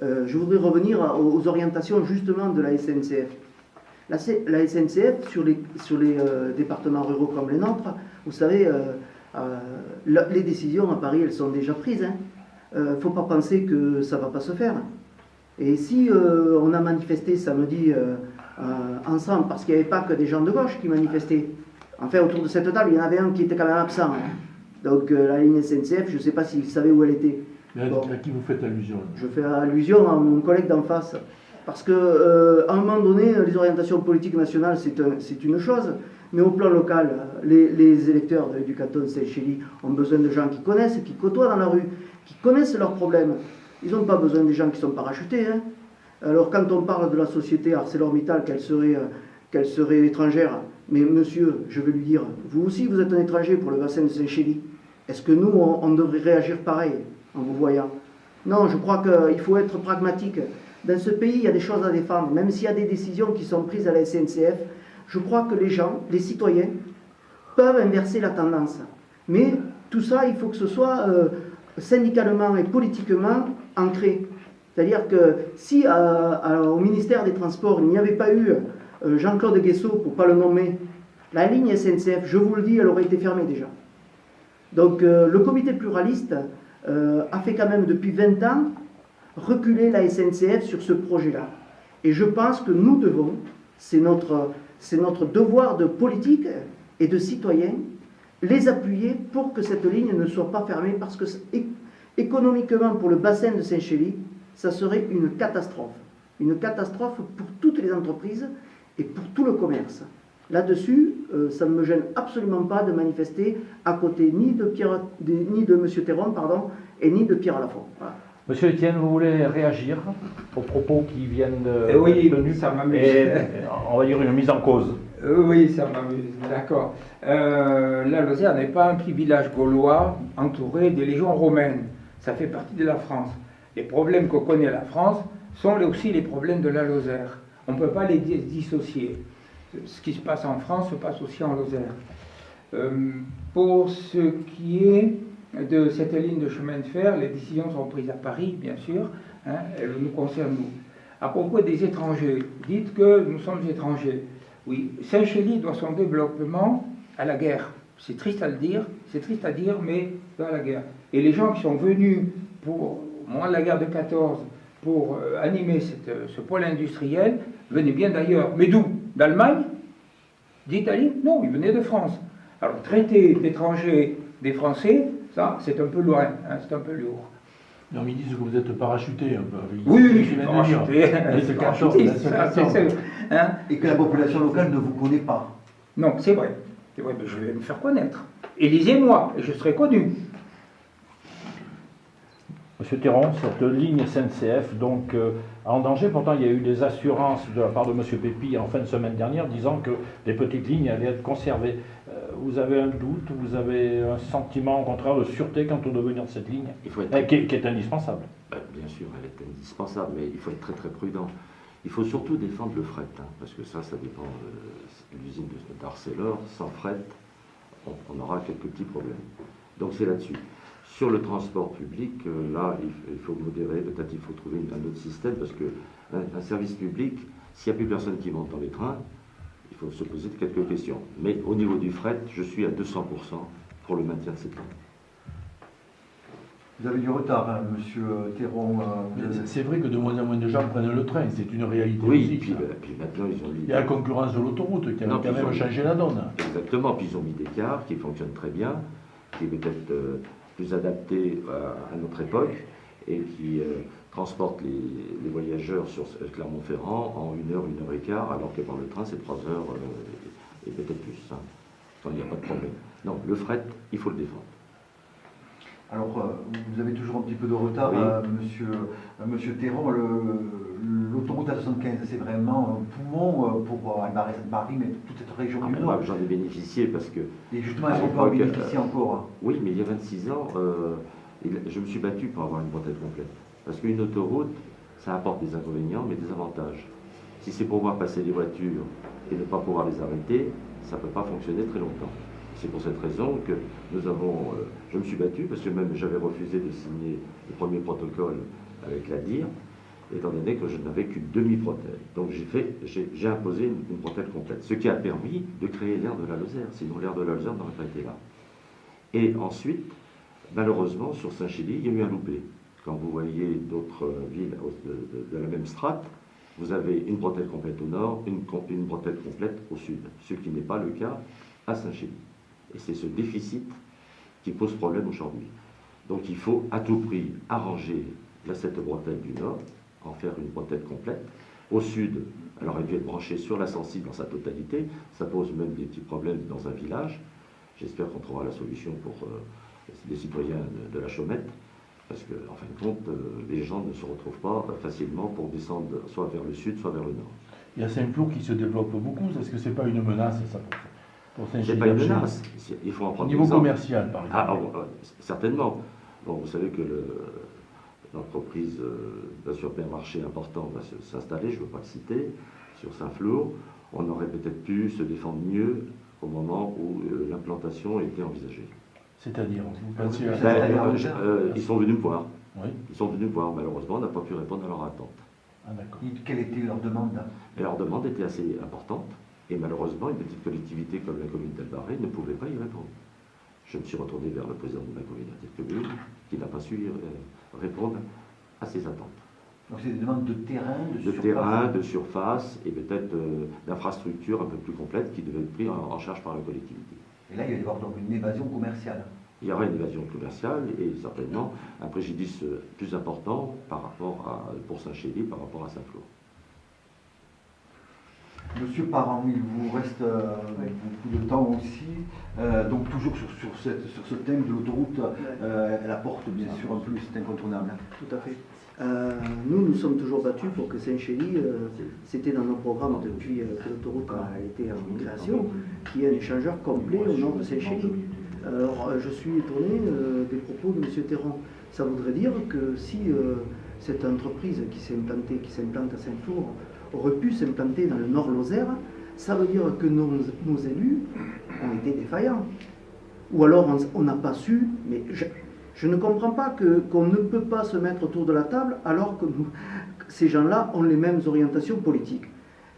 [SPEAKER 5] je voudrais revenir aux orientations justement de la SNCF. La SNCF, sur les départements ruraux comme les nôtres, vous savez, les décisions à Paris, elles sont déjà prises. Il ne faut pas penser que ça ne va pas se faire. Et si on a manifesté samedi ensemble, parce qu'il n'y avait pas que des gens de gauche qui manifestaient, enfin autour de cette table, il y en avait un qui était quand même absent. Donc la ligne SNCF, je ne sais pas s'il savait où elle était.
[SPEAKER 7] Mais à qui vous faites allusion?
[SPEAKER 5] Je fais allusion à mon collègue d'en face. Parce qu'à un moment donné, les orientations politiques nationales, c'est une chose, mais au plan local, les électeurs du canton de Saint-Chély ont besoin de gens qui connaissent, qui côtoient dans la rue, qui connaissent leurs problèmes. Ils n'ont pas besoin des gens qui sont parachutés. Alors quand on parle de la société ArcelorMittal, qu'elle serait étrangère, mais monsieur, je vais lui dire, vous aussi vous êtes un étranger pour le bassin de Saint-Chély. Est-ce que nous, on devrait réagir pareil en vous voyant? Non, je crois qu'il faut être pragmatique. Dans ce pays, il y a des choses à défendre, même s'il y a des décisions qui sont prises à la SNCF. Je crois que les gens, les citoyens, peuvent inverser la tendance. Mais tout ça, il faut que ce soit syndicalement et politiquement ancré. C'est-à-dire que si au ministère des Transports, il n'y avait pas eu Jean-Claude Guessot, pour ne pas le nommer, la ligne SNCF, je vous le dis, elle aurait été fermée déjà. Donc le comité pluraliste a fait quand même depuis 20 ans reculer la SNCF sur ce projet-là. Et je pense que nous devons, c'est notre devoir de politique et de citoyens, les appuyer pour que cette ligne ne soit pas fermée, parce que économiquement, pour le bassin de Saint-Chély, ça serait une catastrophe. Une catastrophe pour toutes les entreprises et pour tout le commerce. Là-dessus, ça ne me gêne absolument pas de manifester à côté ni de M. Théron, et ni de Pierre Lafont. Voilà.
[SPEAKER 1] Monsieur Etienne, vous voulez réagir aux propos qui viennent de
[SPEAKER 4] oui,
[SPEAKER 1] tenus,
[SPEAKER 4] ça m'amuse.
[SPEAKER 1] On va dire une mise en cause.
[SPEAKER 4] Oui, ça m'amuse, d'accord. La Lozère n'est pas un petit village gaulois entouré des légions romaines. Ça fait partie de la France. Les problèmes que connaît la France sont aussi les problèmes de la Lozère. On ne peut pas les dissocier. Ce qui se passe en France se passe aussi en Lozère. Pour ce qui est de cette ligne de chemin de fer, les décisions sont prises à Paris, bien sûr, elles nous concernent nous. À propos des étrangers, dites que nous sommes étrangers. Oui, Saint-Chély doit son développement à la guerre. C'est triste à le dire, c'est triste à dire, mais dans la guerre. Et les gens qui sont venus au moment de la guerre de 14 pour animer ce pôle industriel venaient bien d'ailleurs. Mais d'où? D'Allemagne? D'Italie? Non, ils venaient de France. Alors, traiter d'étrangers des Français, ça, c'est un peu loin, hein, c'est un peu lourd.
[SPEAKER 7] Non, mais ils disent que vous êtes parachuté un peu.
[SPEAKER 4] Oui,
[SPEAKER 7] Je
[SPEAKER 4] je suis
[SPEAKER 7] viens de dire.
[SPEAKER 4] parachuté.
[SPEAKER 7] Mais c'est 14, là, c'est 14.
[SPEAKER 4] Hein?
[SPEAKER 2] Et que la population locale ne vous connaît pas.
[SPEAKER 4] Non, c'est vrai. C'est vrai, mais je vais me faire connaître. Élisez-moi, et je serai connu.
[SPEAKER 1] Monsieur Théron, cette ligne SNCF, donc en danger, pourtant il y a eu des assurances de la part de Monsieur Pépi en fin de semaine dernière disant que les petites lignes allaient être conservées. Vous avez un doute, vous avez un sentiment au contraire de sûreté quant au devenir de cette ligne,
[SPEAKER 3] Il faut être
[SPEAKER 1] qui est indispensable.
[SPEAKER 3] Bien sûr, elle est indispensable, mais il faut être très très prudent. Il faut surtout défendre le fret, hein, parce que ça dépend de l'usine d'Arcelor. Sans fret, on aura quelques petits problèmes. Donc c'est là-dessus. Sur le transport public, là, il faut modérer, peut-être il faut trouver un autre système, parce qu'un service public, s'il n'y a plus personne qui monte dans les trains, il faut se poser quelques questions. Mais au niveau du fret, je suis à 200% pour le maintien de cette ligne.
[SPEAKER 2] Vous avez du retard, hein, monsieur Théron.
[SPEAKER 7] C'est vrai que de moins en moins de gens prennent le train, c'est une réalité
[SPEAKER 3] Oui,
[SPEAKER 7] aussi.
[SPEAKER 3] puis maintenant ils ont mis...
[SPEAKER 7] Il y a la concurrence de l'autoroute qui a
[SPEAKER 3] Non,
[SPEAKER 7] quand
[SPEAKER 3] puis
[SPEAKER 7] même changé la donne.
[SPEAKER 3] Exactement, puis ils ont mis des cars qui fonctionnent très bien, qui est peut-être plus adapté à notre époque et qui transportent les voyageurs sur Clermont-Ferrand en 1 heure, 1 heure et quart, alors que par le train c'est 3 heures et peut-être plus. Hein. Enfin, il n'y a pas de problème. Non, le fret, il faut le défendre.
[SPEAKER 2] Alors, vous avez toujours un petit peu de retard,
[SPEAKER 3] Oui.
[SPEAKER 2] monsieur Théron. L'autoroute A75, c'est vraiment un poumon pour Albarès-Sainte-Marie, mais toute cette région du Nord.
[SPEAKER 3] J'en ai bénéficié parce que...
[SPEAKER 2] Et justement, est-ce qu'on peut en bénéficier encore?
[SPEAKER 3] Oui, mais il y a 26 ans, je me suis battu pour avoir une bretelle complète. Parce qu'une autoroute, ça apporte des inconvénients, mais des avantages. Si c'est pour voir passer les voitures et ne pas pouvoir les arrêter, ça ne peut pas fonctionner très longtemps. C'est pour cette raison que je me suis battu, parce que même j'avais refusé de signer le premier protocole avec la DIR, étant donné que je n'avais qu'une demi-bretelle. Donc j'ai imposé une bretelle complète, ce qui a permis de créer l'aire de la Lozère, sinon l'aire de la Lozère n'aurait pas été là. Et ensuite, malheureusement, sur Saint-Chély, il y a eu un loupé. Quand vous voyez d'autres villes de la même strate, vous avez une bretelle complète au nord, une bretelle complète au sud, ce qui n'est pas le cas à Saint-Chély. Et c'est ce déficit qui pose problème aujourd'hui. Donc il faut à tout prix arranger cette bretelle du nord, en faire une bretelle complète. Au sud, elle aurait dû être branchée sur la sensible dans sa totalité. Ça pose même des petits problèmes dans un village. J'espère qu'on trouvera la solution pour les citoyens de la Chaumette, parce que, en fin de compte, les gens ne se retrouvent pas facilement pour descendre soit vers le sud, soit vers le nord.
[SPEAKER 7] Il y a Saint-Flour qui se développe beaucoup. Est-ce que ce n'est pas une menace, ça, pour Saint-Chély?
[SPEAKER 3] C'est pas une menace. Il faut en prendre
[SPEAKER 7] Au niveau
[SPEAKER 3] exemple.
[SPEAKER 7] commercial, par exemple.
[SPEAKER 3] Certainement. Bon, vous savez que l'entreprise d'un supermarché important va s'installer, je ne veux pas le citer, sur Saint-Flour. On aurait peut-être pu se défendre mieux au moment où l'implantation était envisagée.
[SPEAKER 7] C'est-à-dire, vous pensez
[SPEAKER 3] ils sont venus me voir.
[SPEAKER 7] Oui.
[SPEAKER 3] Ils sont venus me voir. Malheureusement, on n'a pas pu répondre à leur attente.
[SPEAKER 7] Ah, d'accord.
[SPEAKER 2] Quelle était leur demande?
[SPEAKER 3] Et leur demande était assez importante. Et malheureusement, une petite collectivité comme la commune d'Albarès ne pouvait pas y répondre. Je me suis retourné vers le président de ma communauté de commune, qui n'a pas su répondre à ces attentes.
[SPEAKER 2] Donc c'est des demandes de terrain,
[SPEAKER 3] de surface et peut-être d'infrastructures un peu plus complètes qui devaient être prises en charge par la collectivité.
[SPEAKER 2] Et là, il va y avoir donc une évasion commerciale.
[SPEAKER 3] Il y aura une évasion commerciale et certainement un préjudice plus important pour Saint-Chély par rapport à Saint-Flour.
[SPEAKER 2] Monsieur Parent, il vous reste beaucoup de temps aussi. Donc toujours sur ce thème de l'autoroute, elle apporte bien sûr un plus, c'est incontournable.
[SPEAKER 5] Tout à fait. Nous sommes toujours battus pour que Saint-Chély, c'était dans nos programmes depuis que l'autoroute a été en création, qu'il y ait un échangeur complet au nord de Saint-Chély. Alors je suis étonné des propos de M. Théron. Ça voudrait dire que si cette entreprise qui s'implante à Saint-Flour aurait pu s'implanter dans le nord Lozère, ça veut dire que nos élus ont été défaillants. Ou alors on n'a pas su, mais je ne comprends pas qu'on ne peut pas se mettre autour de la table alors que ces gens-là ont les mêmes orientations politiques.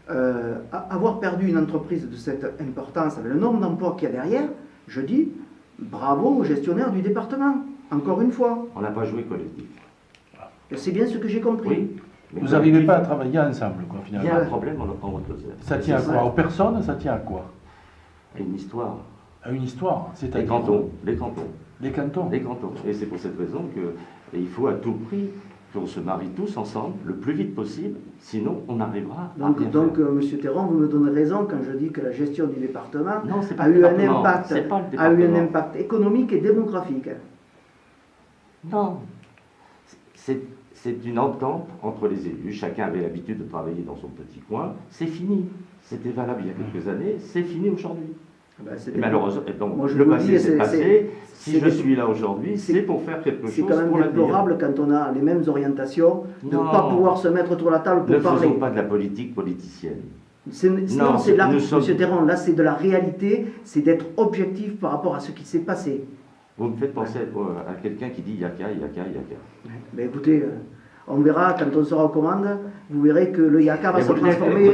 [SPEAKER 5] Avoir perdu une entreprise de cette importance avec le nombre d'emplois qu'il y a derrière, je dis bravo aux gestionnaires du département, encore une fois.
[SPEAKER 3] On n'a pas joué collectif.
[SPEAKER 5] C'est bien ce que j'ai compris.
[SPEAKER 3] Oui.
[SPEAKER 7] Vous n'arrivez pas à travailler ensemble, quoi,
[SPEAKER 3] Il y
[SPEAKER 7] finalement.
[SPEAKER 3] a un problème en Haute-Lozère.
[SPEAKER 7] Ça tient à quoi? Aux personnes, ça tient à quoi?
[SPEAKER 3] une histoire.
[SPEAKER 7] À une histoire,
[SPEAKER 3] Les
[SPEAKER 7] c'est-à-dire
[SPEAKER 3] cantons.
[SPEAKER 7] les cantons.
[SPEAKER 3] Les cantons. Et c'est pour cette raison qu'il faut à tout prix qu'on se marie tous ensemble le plus vite possible, sinon on arrivera à rien
[SPEAKER 5] Donc
[SPEAKER 3] faire.
[SPEAKER 5] Monsieur Théron, vous me donnez raison quand je dis que la gestion du département
[SPEAKER 3] Non, c'est pas
[SPEAKER 5] a
[SPEAKER 3] le
[SPEAKER 5] eu un
[SPEAKER 3] département,
[SPEAKER 5] impact,
[SPEAKER 3] c'est pas le
[SPEAKER 5] a eu un
[SPEAKER 3] département.
[SPEAKER 5] impact économique et démographique.
[SPEAKER 3] Non, c'est une entente entre les élus. Chacun avait l'habitude de travailler dans son petit coin. C'est fini. C'était valable il y a quelques années. C'est fini aujourd'hui.
[SPEAKER 5] Ben,
[SPEAKER 3] Et malheureusement, donc,
[SPEAKER 5] Moi, je
[SPEAKER 3] le
[SPEAKER 5] vous
[SPEAKER 3] passé
[SPEAKER 5] dis,
[SPEAKER 3] c'est passé. Si
[SPEAKER 5] c'est
[SPEAKER 3] je suis là aujourd'hui, c'est pour faire quelque
[SPEAKER 5] C'est
[SPEAKER 3] chose
[SPEAKER 5] quand même
[SPEAKER 3] pour l'avenir.
[SPEAKER 5] déplorable quand on a les mêmes orientations, de ne
[SPEAKER 3] Non.
[SPEAKER 5] pas pouvoir se mettre autour de la table pour
[SPEAKER 3] Ne
[SPEAKER 5] parler.
[SPEAKER 3] faisons pas de la politique politicienne.
[SPEAKER 5] Non, c'est là,
[SPEAKER 3] nous sommes-
[SPEAKER 5] Monsieur Théron, là c'est de la réalité, c'est d'être objectif par rapport à ce qui s'est passé.
[SPEAKER 3] Vous me faites penser à quelqu'un qui dit yaka, yaka, yaka.
[SPEAKER 5] Mais écoutez, on verra quand on sera aux commandes, vous verrez que le Yaka va
[SPEAKER 3] Et
[SPEAKER 5] se
[SPEAKER 3] vous l'êtes
[SPEAKER 5] transformer.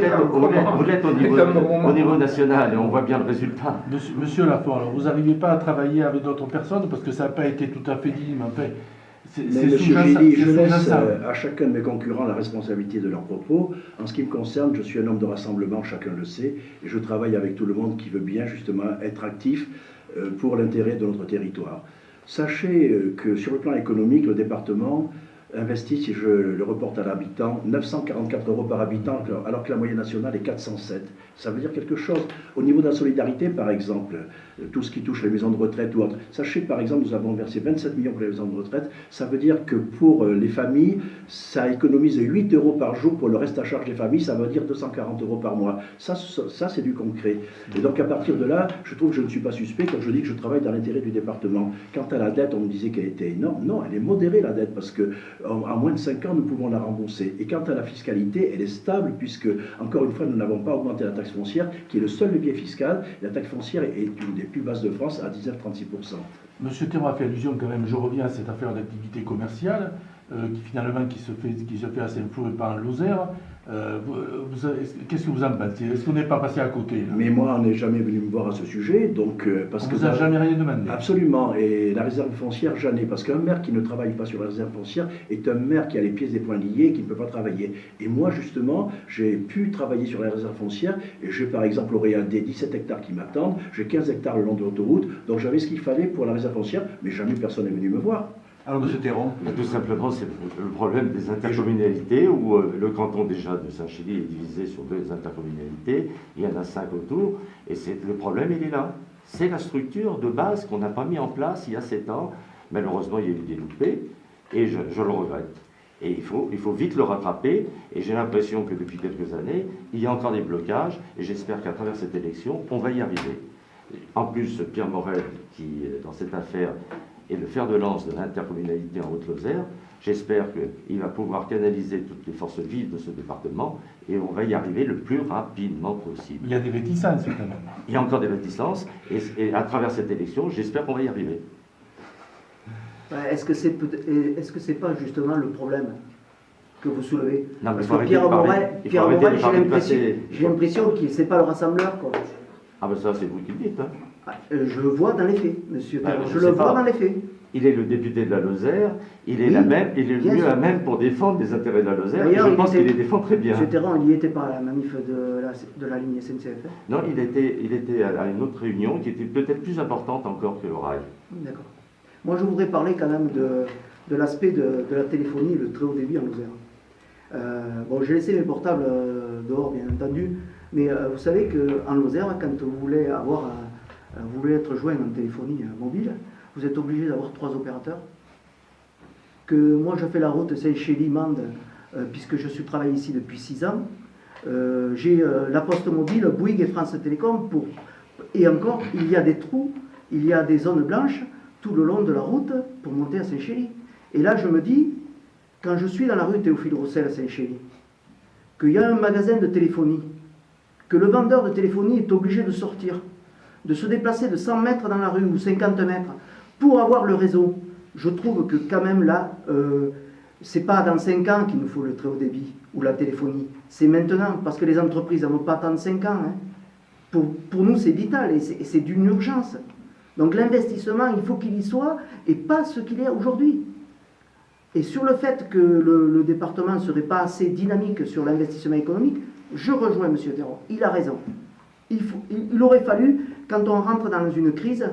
[SPEAKER 3] vous l'êtes au niveau national et on voit bien le résultat.
[SPEAKER 7] Monsieur Lafont, alors vous n'arrivez pas à travailler avec d'autres personnes parce que ça n'a pas été tout à fait dit, mais enfin,
[SPEAKER 6] Mais Monsieur Gilly, je laisse
[SPEAKER 7] sous-jacent.
[SPEAKER 6] à chacun de mes concurrents la responsabilité de leurs propos. En ce qui me concerne, je suis un homme de rassemblement, chacun le sait, et je travaille avec tout le monde qui veut bien justement être actif pour l'intérêt de notre territoire. Sachez que sur le plan économique, le département investit, si je le reporte à l'habitant, 944 € par habitant, alors que la moyenne nationale est 407. Ça veut dire quelque chose. Au niveau de la solidarité, par exemple, tout ce qui touche les maisons de retraite ou autres, sachez par exemple, nous avons versé 27 millions pour les maisons de retraite, ça veut dire que pour les familles, ça économise 8 € par jour pour le reste à charge des familles, ça veut dire 240 € par mois. Ça c'est du concret. Et donc à partir de là, je trouve que je ne suis pas suspect quand je dis que je travaille dans l'intérêt du département. Quant à la dette, on me disait qu'elle était énorme. Non, elle est modérée la dette, parce que en moins de 5 ans, nous pouvons la rembourser. Et quant à la fiscalité, elle est stable, puisque, encore une fois, nous n'avons pas augmenté la taxe foncière, qui est le seul levier fiscal. La taxe foncière est une des plus basses de France, à 19,36%.
[SPEAKER 7] Monsieur Théron a fait allusion quand même, je reviens à cette affaire d'activité commerciale, qui se fait à Saint-Flour et pas en Lozère. Qu'est-ce que vous en pensez? Est-ce qu'on n'est pas passé à côté là?
[SPEAKER 6] Mais moi, on n'est jamais venu me voir à ce sujet, donc parce
[SPEAKER 7] On
[SPEAKER 6] que
[SPEAKER 7] vous a jamais rien demandé?
[SPEAKER 6] Absolument, et la réserve foncière, jamais, parce qu'un maire qui ne travaille pas sur la réserve foncière est un maire qui a les pieds et poings liés, qui ne peut pas travailler. Et moi, justement, j'ai pu travailler sur la réserve foncière, et j'ai par exemple des 17 hectares qui m'attendent, j'ai 15 hectares le long de l'autoroute, donc j'avais ce qu'il fallait pour la réserve foncière, mais jamais personne n'est venu me voir.
[SPEAKER 2] Alors, Monsieur Théron,
[SPEAKER 3] Tout simplement, c'est le problème des intercommunalités où le canton déjà de Saint-Chély est divisé sur 2 intercommunalités, il y en a 5 autour, et le problème il est là. C'est la structure de base qu'on n'a pas mis en place il y a 7 ans. Malheureusement, il y a eu des loupés, et je le regrette. Et il faut vite le rattraper, et j'ai l'impression que depuis quelques années, il y a encore des blocages, et j'espère qu'à travers cette élection, on va y arriver. En plus, Pierre Morel, qui, dans cette affaire, est le fer de lance de l'intercommunalité en Haute-Lozère. J'espère qu'il va pouvoir canaliser toutes les forces vives de ce département et on va y arriver le plus rapidement possible.
[SPEAKER 7] Il y a des réticences quand même.
[SPEAKER 3] Il y a encore des réticences et à travers cette élection, j'espère qu'on va y arriver.
[SPEAKER 5] Est-ce que c'est pas justement le problème que vous soulevez?
[SPEAKER 3] Non, mais
[SPEAKER 5] Parce
[SPEAKER 3] faut
[SPEAKER 5] que
[SPEAKER 3] arrêter
[SPEAKER 5] Pierre
[SPEAKER 3] de parler-
[SPEAKER 5] Morel,
[SPEAKER 3] il faut arrêter de parler de passer.
[SPEAKER 5] j'ai l'impression qu'il c'est pas le rassembleur, quoi.
[SPEAKER 3] Ah ben ça, c'est vous qui le dites. Hein.
[SPEAKER 5] Je le vois dans les faits, Monsieur
[SPEAKER 3] Ah,
[SPEAKER 5] Théron,
[SPEAKER 3] je
[SPEAKER 5] je
[SPEAKER 3] sais
[SPEAKER 5] le vois
[SPEAKER 3] pas.
[SPEAKER 5] dans les faits.
[SPEAKER 3] Il est le député de la Lozère, il est,
[SPEAKER 5] Oui,
[SPEAKER 3] il est
[SPEAKER 5] bien
[SPEAKER 3] mieux
[SPEAKER 5] sûr.
[SPEAKER 3] à même pour défendre les intérêts de la Lozère, et
[SPEAKER 5] D'ailleurs,
[SPEAKER 3] je
[SPEAKER 5] il
[SPEAKER 3] pense
[SPEAKER 5] était-
[SPEAKER 3] qu'il les défend très bien.
[SPEAKER 5] Monsieur Théron, il n'y était pas à la manif de la ligne SNCF.
[SPEAKER 3] Non, il était à une autre réunion qui était peut-être plus importante encore que le rail.
[SPEAKER 5] D'accord. Moi, je voudrais parler quand même de l'aspect de la téléphonie, le très haut débit en Lozère. Bon, j'ai laissé mes portables dehors, bien entendu, mais vous savez qu'en Lozère, quand vous voulez vous voulez être joint en téléphonie mobile, vous êtes obligé d'avoir 3 opérateurs. Que moi, je fais la route Saint-Chély-Mende, puisque je suis travaillé ici depuis 6 ans. J'ai la Poste Mobile, Bouygues et France Télécom. Et encore, il y a des trous, il y a des zones blanches tout le long de la route pour monter à Saint-Chély. Et là, je me dis, quand je suis dans la rue Théophile Roussel à Saint-Chély, qu'il y a un magasin de téléphonie, que le vendeur de téléphonie est obligé de sortir, de se déplacer de 100 mètres dans la rue ou 50 mètres pour avoir le réseau, je trouve que quand même là, c'est pas dans 5 ans qu'il nous faut le très haut débit ou la téléphonie, c'est maintenant, parce que les entreprises ne vont pas attendre 5 ans. Hein. Pour nous, c'est vital et c'est d'une urgence. Donc l'investissement, il faut qu'il y soit et pas ce qu'il est aujourd'hui. Et sur le fait que le département ne serait pas assez dynamique sur l'investissement économique, je rejoins M. Théron, il a raison. il aurait fallu, quand on rentre dans une crise,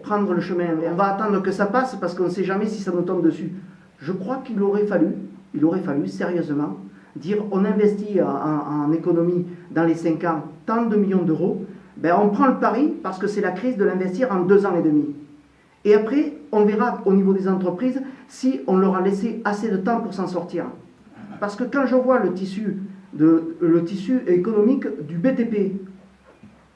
[SPEAKER 5] prendre le chemin. On va attendre que ça passe parce qu'on ne sait jamais si ça nous tombe dessus. Je crois qu'il aurait fallu sérieusement dire on investit en économie dans les 5 ans tant de millions d'euros, on prend le pari parce que c'est la crise de l'investir en 2 ans et demi. Et après, on verra au niveau des entreprises si on leur a laissé assez de temps pour s'en sortir. Parce que quand je vois le tissu économique du BTP,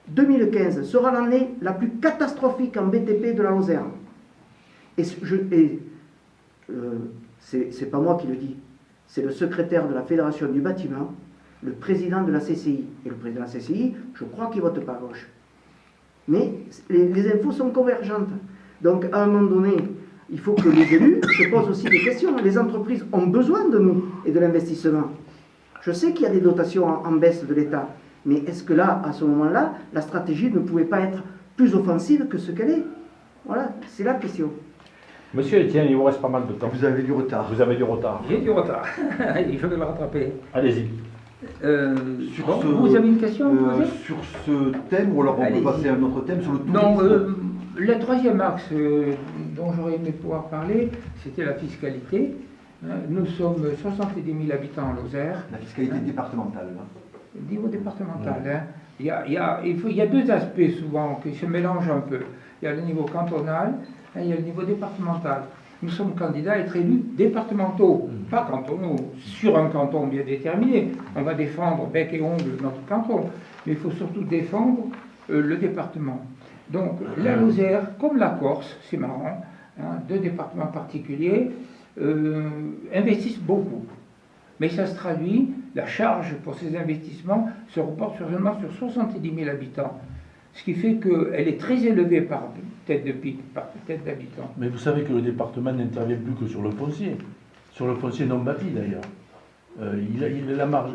[SPEAKER 5] 2015 sera l'année la plus catastrophique en BTP de la Lozère. Et c'est pas moi qui le dis, c'est le secrétaire de la Fédération du bâtiment, le président de la CCI. Et le président de la CCI, je crois qu'il vote pas à gauche. Mais les infos sont convergentes. Donc à un moment donné, il faut que les élus se posent aussi des questions. Les entreprises ont besoin de nous et de l'investissement. Je sais qu'il y a des dotations en baisse de l'État, mais est-ce que là, à ce moment-là, la stratégie ne pouvait pas être plus offensive que ce qu'elle est? Voilà, c'est la question.
[SPEAKER 1] Monsieur Etienne, il vous reste pas mal de temps.
[SPEAKER 2] Vous avez du retard.
[SPEAKER 1] Vous avez du retard.
[SPEAKER 4] J'ai du retard. Je vais le rattraper.
[SPEAKER 1] Allez-y.
[SPEAKER 4] Vous avez une question à poser
[SPEAKER 2] sur ce thème, ou alors on peut passer à un autre thème, sur le tourisme.
[SPEAKER 4] Non, le troisième axe dont j'aurais aimé pouvoir parler, c'était la fiscalité. Nous sommes 70 000 habitants en Lozère.
[SPEAKER 2] La fiscalité départementale.
[SPEAKER 4] Niveau départemental. Il y a 2 aspects souvent qui se mélangent un peu. Il y a le niveau cantonal et il y a le niveau départemental. Nous sommes candidats à être élus départementaux, pas cantonaux, sur un canton bien déterminé. On va défendre bec et ongle notre canton, mais il faut surtout défendre le département. Donc la Lozère, comme la Corse, c'est marrant, 2 départements particuliers, investissent beaucoup. Mais ça se traduit, la charge pour ces investissements se reporte seulement sur 70 000 habitants. Ce qui fait qu'elle est très élevée par tête de pique, par tête d'habitant.
[SPEAKER 7] Mais vous savez que le département n'intervient plus que sur le foncier non bâti d'ailleurs. Il a la marge.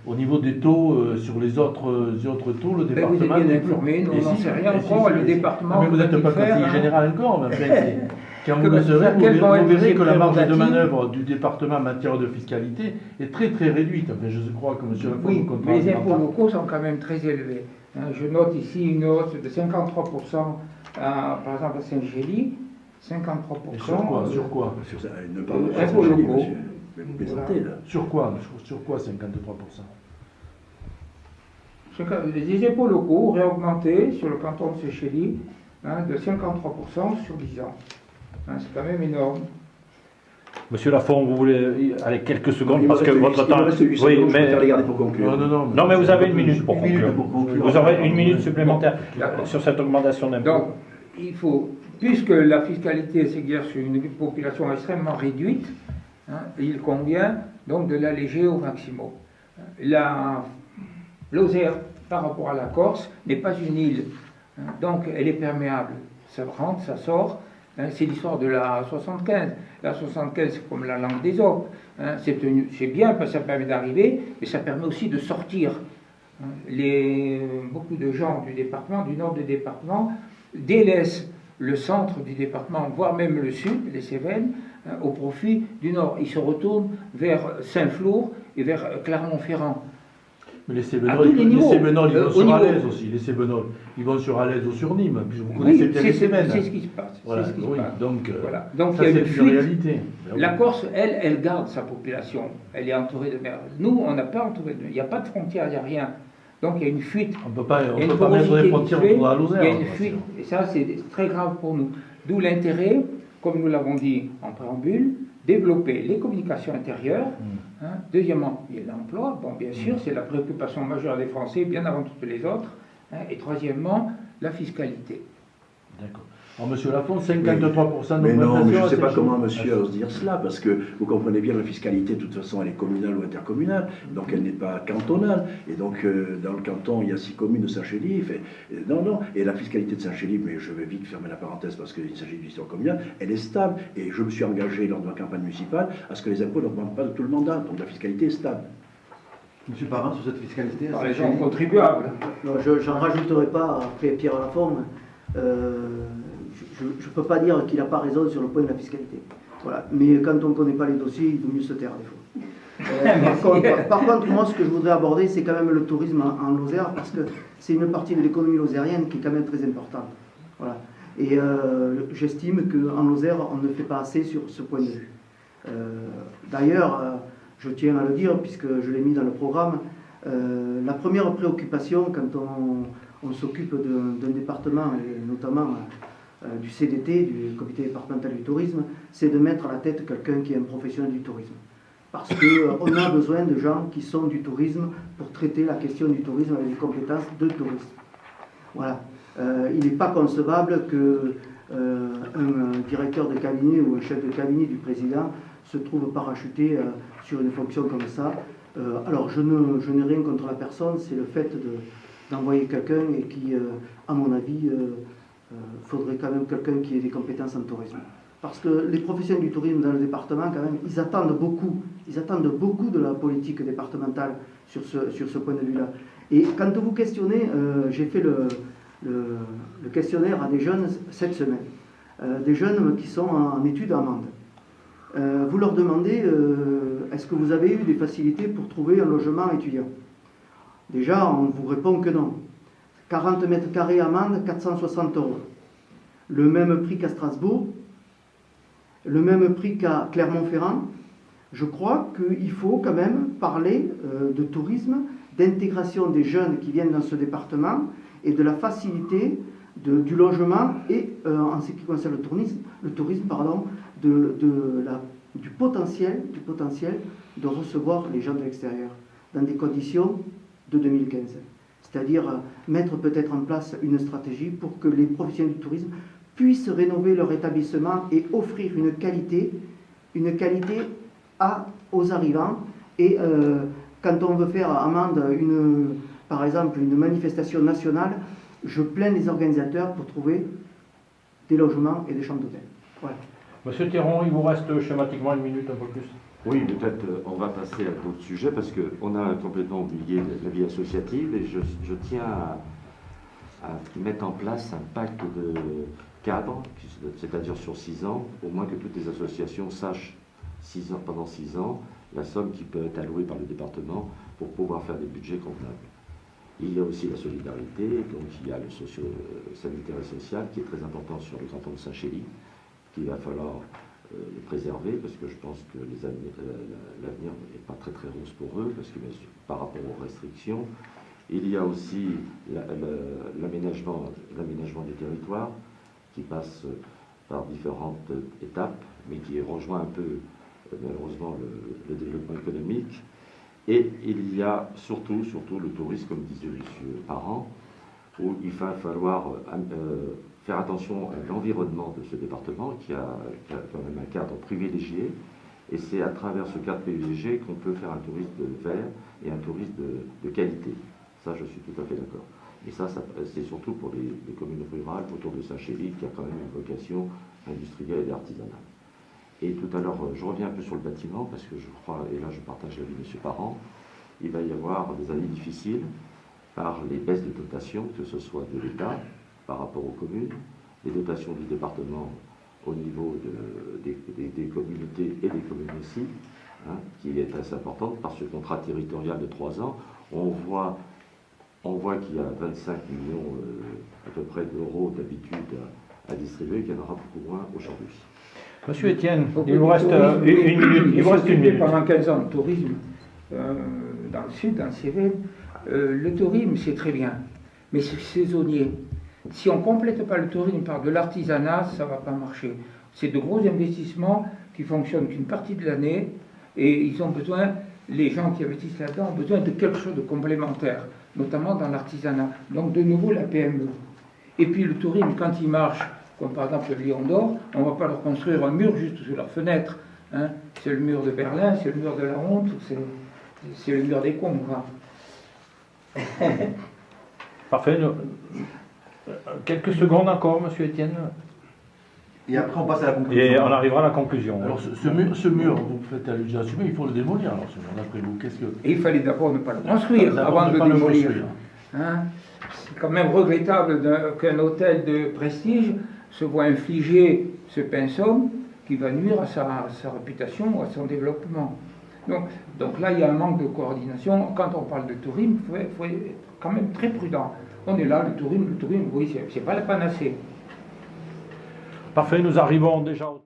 [SPEAKER 7] Au niveau des taux, sur les autres taux, le département...
[SPEAKER 4] Vous êtes bien informé, nous on n'en sait rien encore, le département...
[SPEAKER 7] Mais vous n'êtes pas conseiller général encore, mais quand vous le serez, vous verrez que la marge de manœuvre du département en matière de fiscalité est très très réduite. Enfin, je crois que M. Lafont...
[SPEAKER 4] Oui, mais les impôts locaux sont quand même très élevés. Je note ici une hausse de 53%, par exemple à Saint-Gély, 53%.
[SPEAKER 7] Et sur quoi
[SPEAKER 6] Sur ça, ne parle pas
[SPEAKER 4] impôts locaux.
[SPEAKER 6] monsieur. Vous plaisantez, là.
[SPEAKER 7] Sur quoi 53%?
[SPEAKER 4] Les impôts locaux auraient augmenté sur le canton de Saint-Gély de 53% sur 10 ans. C'est quand même énorme.
[SPEAKER 1] Monsieur Lafont, vous voulez aller quelques secondes parce que votre temps...
[SPEAKER 6] Oui, mais les garder pour conclure.
[SPEAKER 1] Non, mais vous avez 1 minute pour conclure. Vous aurez 1 minute supplémentaire sur cette augmentation d'impôts.
[SPEAKER 4] Donc, il faut, puisque la fiscalité s'exerce sur une population extrêmement réduite, il convient donc de l'alléger au maximum. La Lozère, par rapport à la Corse, n'est pas une île, donc elle est perméable. Ça rentre, ça sort. C'est l'histoire de la 75. La 75, c'est comme la langue des autres. C'est bien parce que ça permet d'arriver, mais ça permet aussi de sortir. Beaucoup de gens du département, du nord du département, délaissent le centre du département, voire même le sud, les Cévennes, au profit du nord. Ils se retournent vers Saint-Flour et vers Clermont-Ferrand.
[SPEAKER 7] Mais les Cévenols, ils vont sur Alès aussi. Les Cévenols, ils vont sur Alès ou sur Nîmes. Puis vous connaissez bien les Cévennes.
[SPEAKER 4] C'est ce qui se passe.
[SPEAKER 7] Voilà,
[SPEAKER 4] c'est ce qui se passe.
[SPEAKER 7] Donc,
[SPEAKER 4] voilà. Donc
[SPEAKER 7] ça,
[SPEAKER 4] il y a une fuite.
[SPEAKER 7] réalité.
[SPEAKER 4] La Corse, elle garde sa population. Elle est entourée de mer. Nous, on n'a pas entouré de mer. Il n'y a pas de frontières, il n'y a rien. Donc il y a une fuite.
[SPEAKER 7] On ne peut pas mettre des frontières autour de la Lozère.
[SPEAKER 4] Il y a une fuite. Et ça, c'est très grave pour nous. D'où l'intérêt, comme nous l'avons dit en préambule, développer les communications intérieures. Deuxièmement, il y a l'emploi. Bon, bien sûr, c'est la préoccupation majeure des Français, bien avant toutes les autres. Et troisièmement, la fiscalité.
[SPEAKER 7] D'accord. Alors, M. Lafont, 53%
[SPEAKER 6] mais non, mais je ne sais pas
[SPEAKER 7] c'est
[SPEAKER 6] comment monsieur ose dire cela, parce que vous comprenez bien, la fiscalité, de toute façon, elle est communale ou intercommunale, donc elle n'est pas cantonale. Et donc, dans le canton, il y a 6 communes de Saint-Chély. Non. Et la fiscalité de Saint-Chély, mais je vais vite fermer la parenthèse parce qu'il s'agit d'une histoire communale, elle est stable. Et je me suis engagé lors de ma campagne municipale à ce que les impôts n'augmentent pas de tout le mandat. Donc la fiscalité est stable.
[SPEAKER 2] Monsieur Parent, sur cette fiscalité
[SPEAKER 4] Par les gens contribuables.
[SPEAKER 5] J'en rajouterai pas après Pierre Lafont. Je ne peux pas dire qu'il n'a pas raison sur le point de la fiscalité. Voilà. Mais quand on ne connaît pas les dossiers, il vaut mieux se taire des fois. Par contre, moi, ce que je voudrais aborder, c'est quand même le tourisme en Lozère, parce que c'est une partie de l'économie lozérienne qui est quand même très importante. Voilà. Et j'estime qu'en Lozère, on ne fait pas assez sur ce point de vue. D'ailleurs, je tiens à le dire, puisque je l'ai mis dans le programme, la première préoccupation quand on s'occupe d'un département, et notamment du CDT, du comité départemental du tourisme, c'est de mettre à la tête quelqu'un qui est un professionnel du tourisme. Parce qu'on a besoin de gens qui sont du tourisme pour traiter la question du tourisme avec des compétences de tourisme. Voilà. Il n'est pas concevable qu'un directeur de cabinet ou un chef de cabinet du président se trouve parachuté sur une fonction comme ça. Alors je n'ai rien contre la personne, c'est le fait d'envoyer quelqu'un et qui, à mon avis, faudrait quand même quelqu'un qui ait des compétences en tourisme. Parce que les professionnels du tourisme dans le département, quand même, ils attendent beaucoup de la politique départementale sur ce point de vue-là. Et quand vous questionnez, j'ai fait le questionnaire à des jeunes cette semaine, des jeunes qui sont en études à Mende. Vous leur demandez, est-ce que vous avez eu des facilités pour trouver un logement étudiant? Déjà, on vous répond que non. 40 mètres carrés à Mende, 460 €. Le même prix qu'à Strasbourg, le même prix qu'à Clermont-Ferrand. Je crois qu'il faut quand même parler de tourisme, d'intégration des jeunes qui viennent dans ce département et de la facilité du logement et, en ce qui concerne le tourisme, du potentiel de recevoir les gens de l'extérieur dans des conditions de 2015. C'est-à-dire mettre peut-être en place une stratégie pour que les professionnels du tourisme puissent rénover leur établissement et offrir une qualité aux arrivants. Et quand on veut faire à Mende, par exemple, une manifestation nationale, je plains les organisateurs pour trouver des logements et des chambres d'hôtel. Voilà.
[SPEAKER 1] Monsieur Théron, il vous reste schématiquement une minute, un peu plus.
[SPEAKER 3] Oui, peut-être on va passer à d'autres sujets parce qu'on a complètement oublié la vie associative et je tiens à mettre en place un pacte de cadre, c'est-à-dire sur 6 ans, au moins que toutes les associations sachent pendant 6 ans la somme qui peut être allouée par le département pour pouvoir faire des budgets convenables. Il y a aussi la solidarité, donc il y a le socio-sanitaire et social qui est très important sur le canton de Saint-Chély, qu'il va falloir le préserver parce que je pense que l'avenir n'est pas très très rose pour eux parce que par rapport aux restrictions. Il y a aussi l'aménagement des territoires qui passe par différentes étapes mais qui rejoint un peu malheureusement le développement économique. Et il y a surtout le tourisme, comme disait M. Parent, où il va falloir faire attention à l'environnement de ce département qui a quand même un cadre privilégié. Et c'est à travers ce cadre privilégié qu'on peut faire un tourisme vert et un tourisme de qualité. Ça, je suis tout à fait d'accord. Et ça c'est surtout pour les communes rurales autour de Saint-Chély qui a quand même une vocation industrielle et artisanale. Et tout à l'heure, je reviens un peu sur le bâtiment parce que je crois, et là je partage l'avis de M. Parent, il va y avoir des années difficiles par les baisses de dotations, que ce soit de l'État par rapport aux communes, les dotations du département au niveau des communautés et des communes aussi, qui est assez importante par ce contrat territorial de 3 ans. On voit qu'il y a 25 millions à peu près d'euros d'habitude à distribuer, qu'il y en aura beaucoup moins aujourd'hui.
[SPEAKER 1] Monsieur Étienne, il vous reste une minute. Il vous reste une minute.
[SPEAKER 4] Pendant 15 ans, le tourisme, dans le sud, dans le Cévennes, le tourisme, c'est très bien, mais c'est saisonnier. Si on ne complète pas le tourisme par de l'artisanat, ça ne va pas marcher. C'est de gros investissements qui fonctionnent qu'une partie de l'année et ils ont besoin, les gens qui investissent là-dedans ont besoin de quelque chose de complémentaire, notamment dans l'artisanat. Donc de nouveau la PME. Et puis le tourisme, quand il marche, comme par exemple le Lion d'Or, on ne va pas leur construire un mur juste sous leur fenêtre. C'est le mur de Berlin, c'est le mur de la honte, c'est le mur des cons. Quoi.
[SPEAKER 1] Parfait. Quelques secondes encore, monsieur Étienne.
[SPEAKER 2] Et après, on passe à la conclusion.
[SPEAKER 1] Et on arrivera à la conclusion.
[SPEAKER 7] Alors, ce mur, vous faites allusion à ce mur, il faut le démolir. Alors, d'après vous, qu'est-ce que...
[SPEAKER 4] Et il fallait d'abord ne pas le construire avant de le démolir. C'est quand même regrettable qu'un hôtel de prestige se voit infliger ce pensum qui va nuire à sa réputation ou à son développement. Donc là, il y a un manque de coordination. Quand on parle de tourisme, il faut être quand même très prudent. On est là, le tourisme, oui, c'est pas la panacée.
[SPEAKER 1] Parfait, nous arrivons déjà au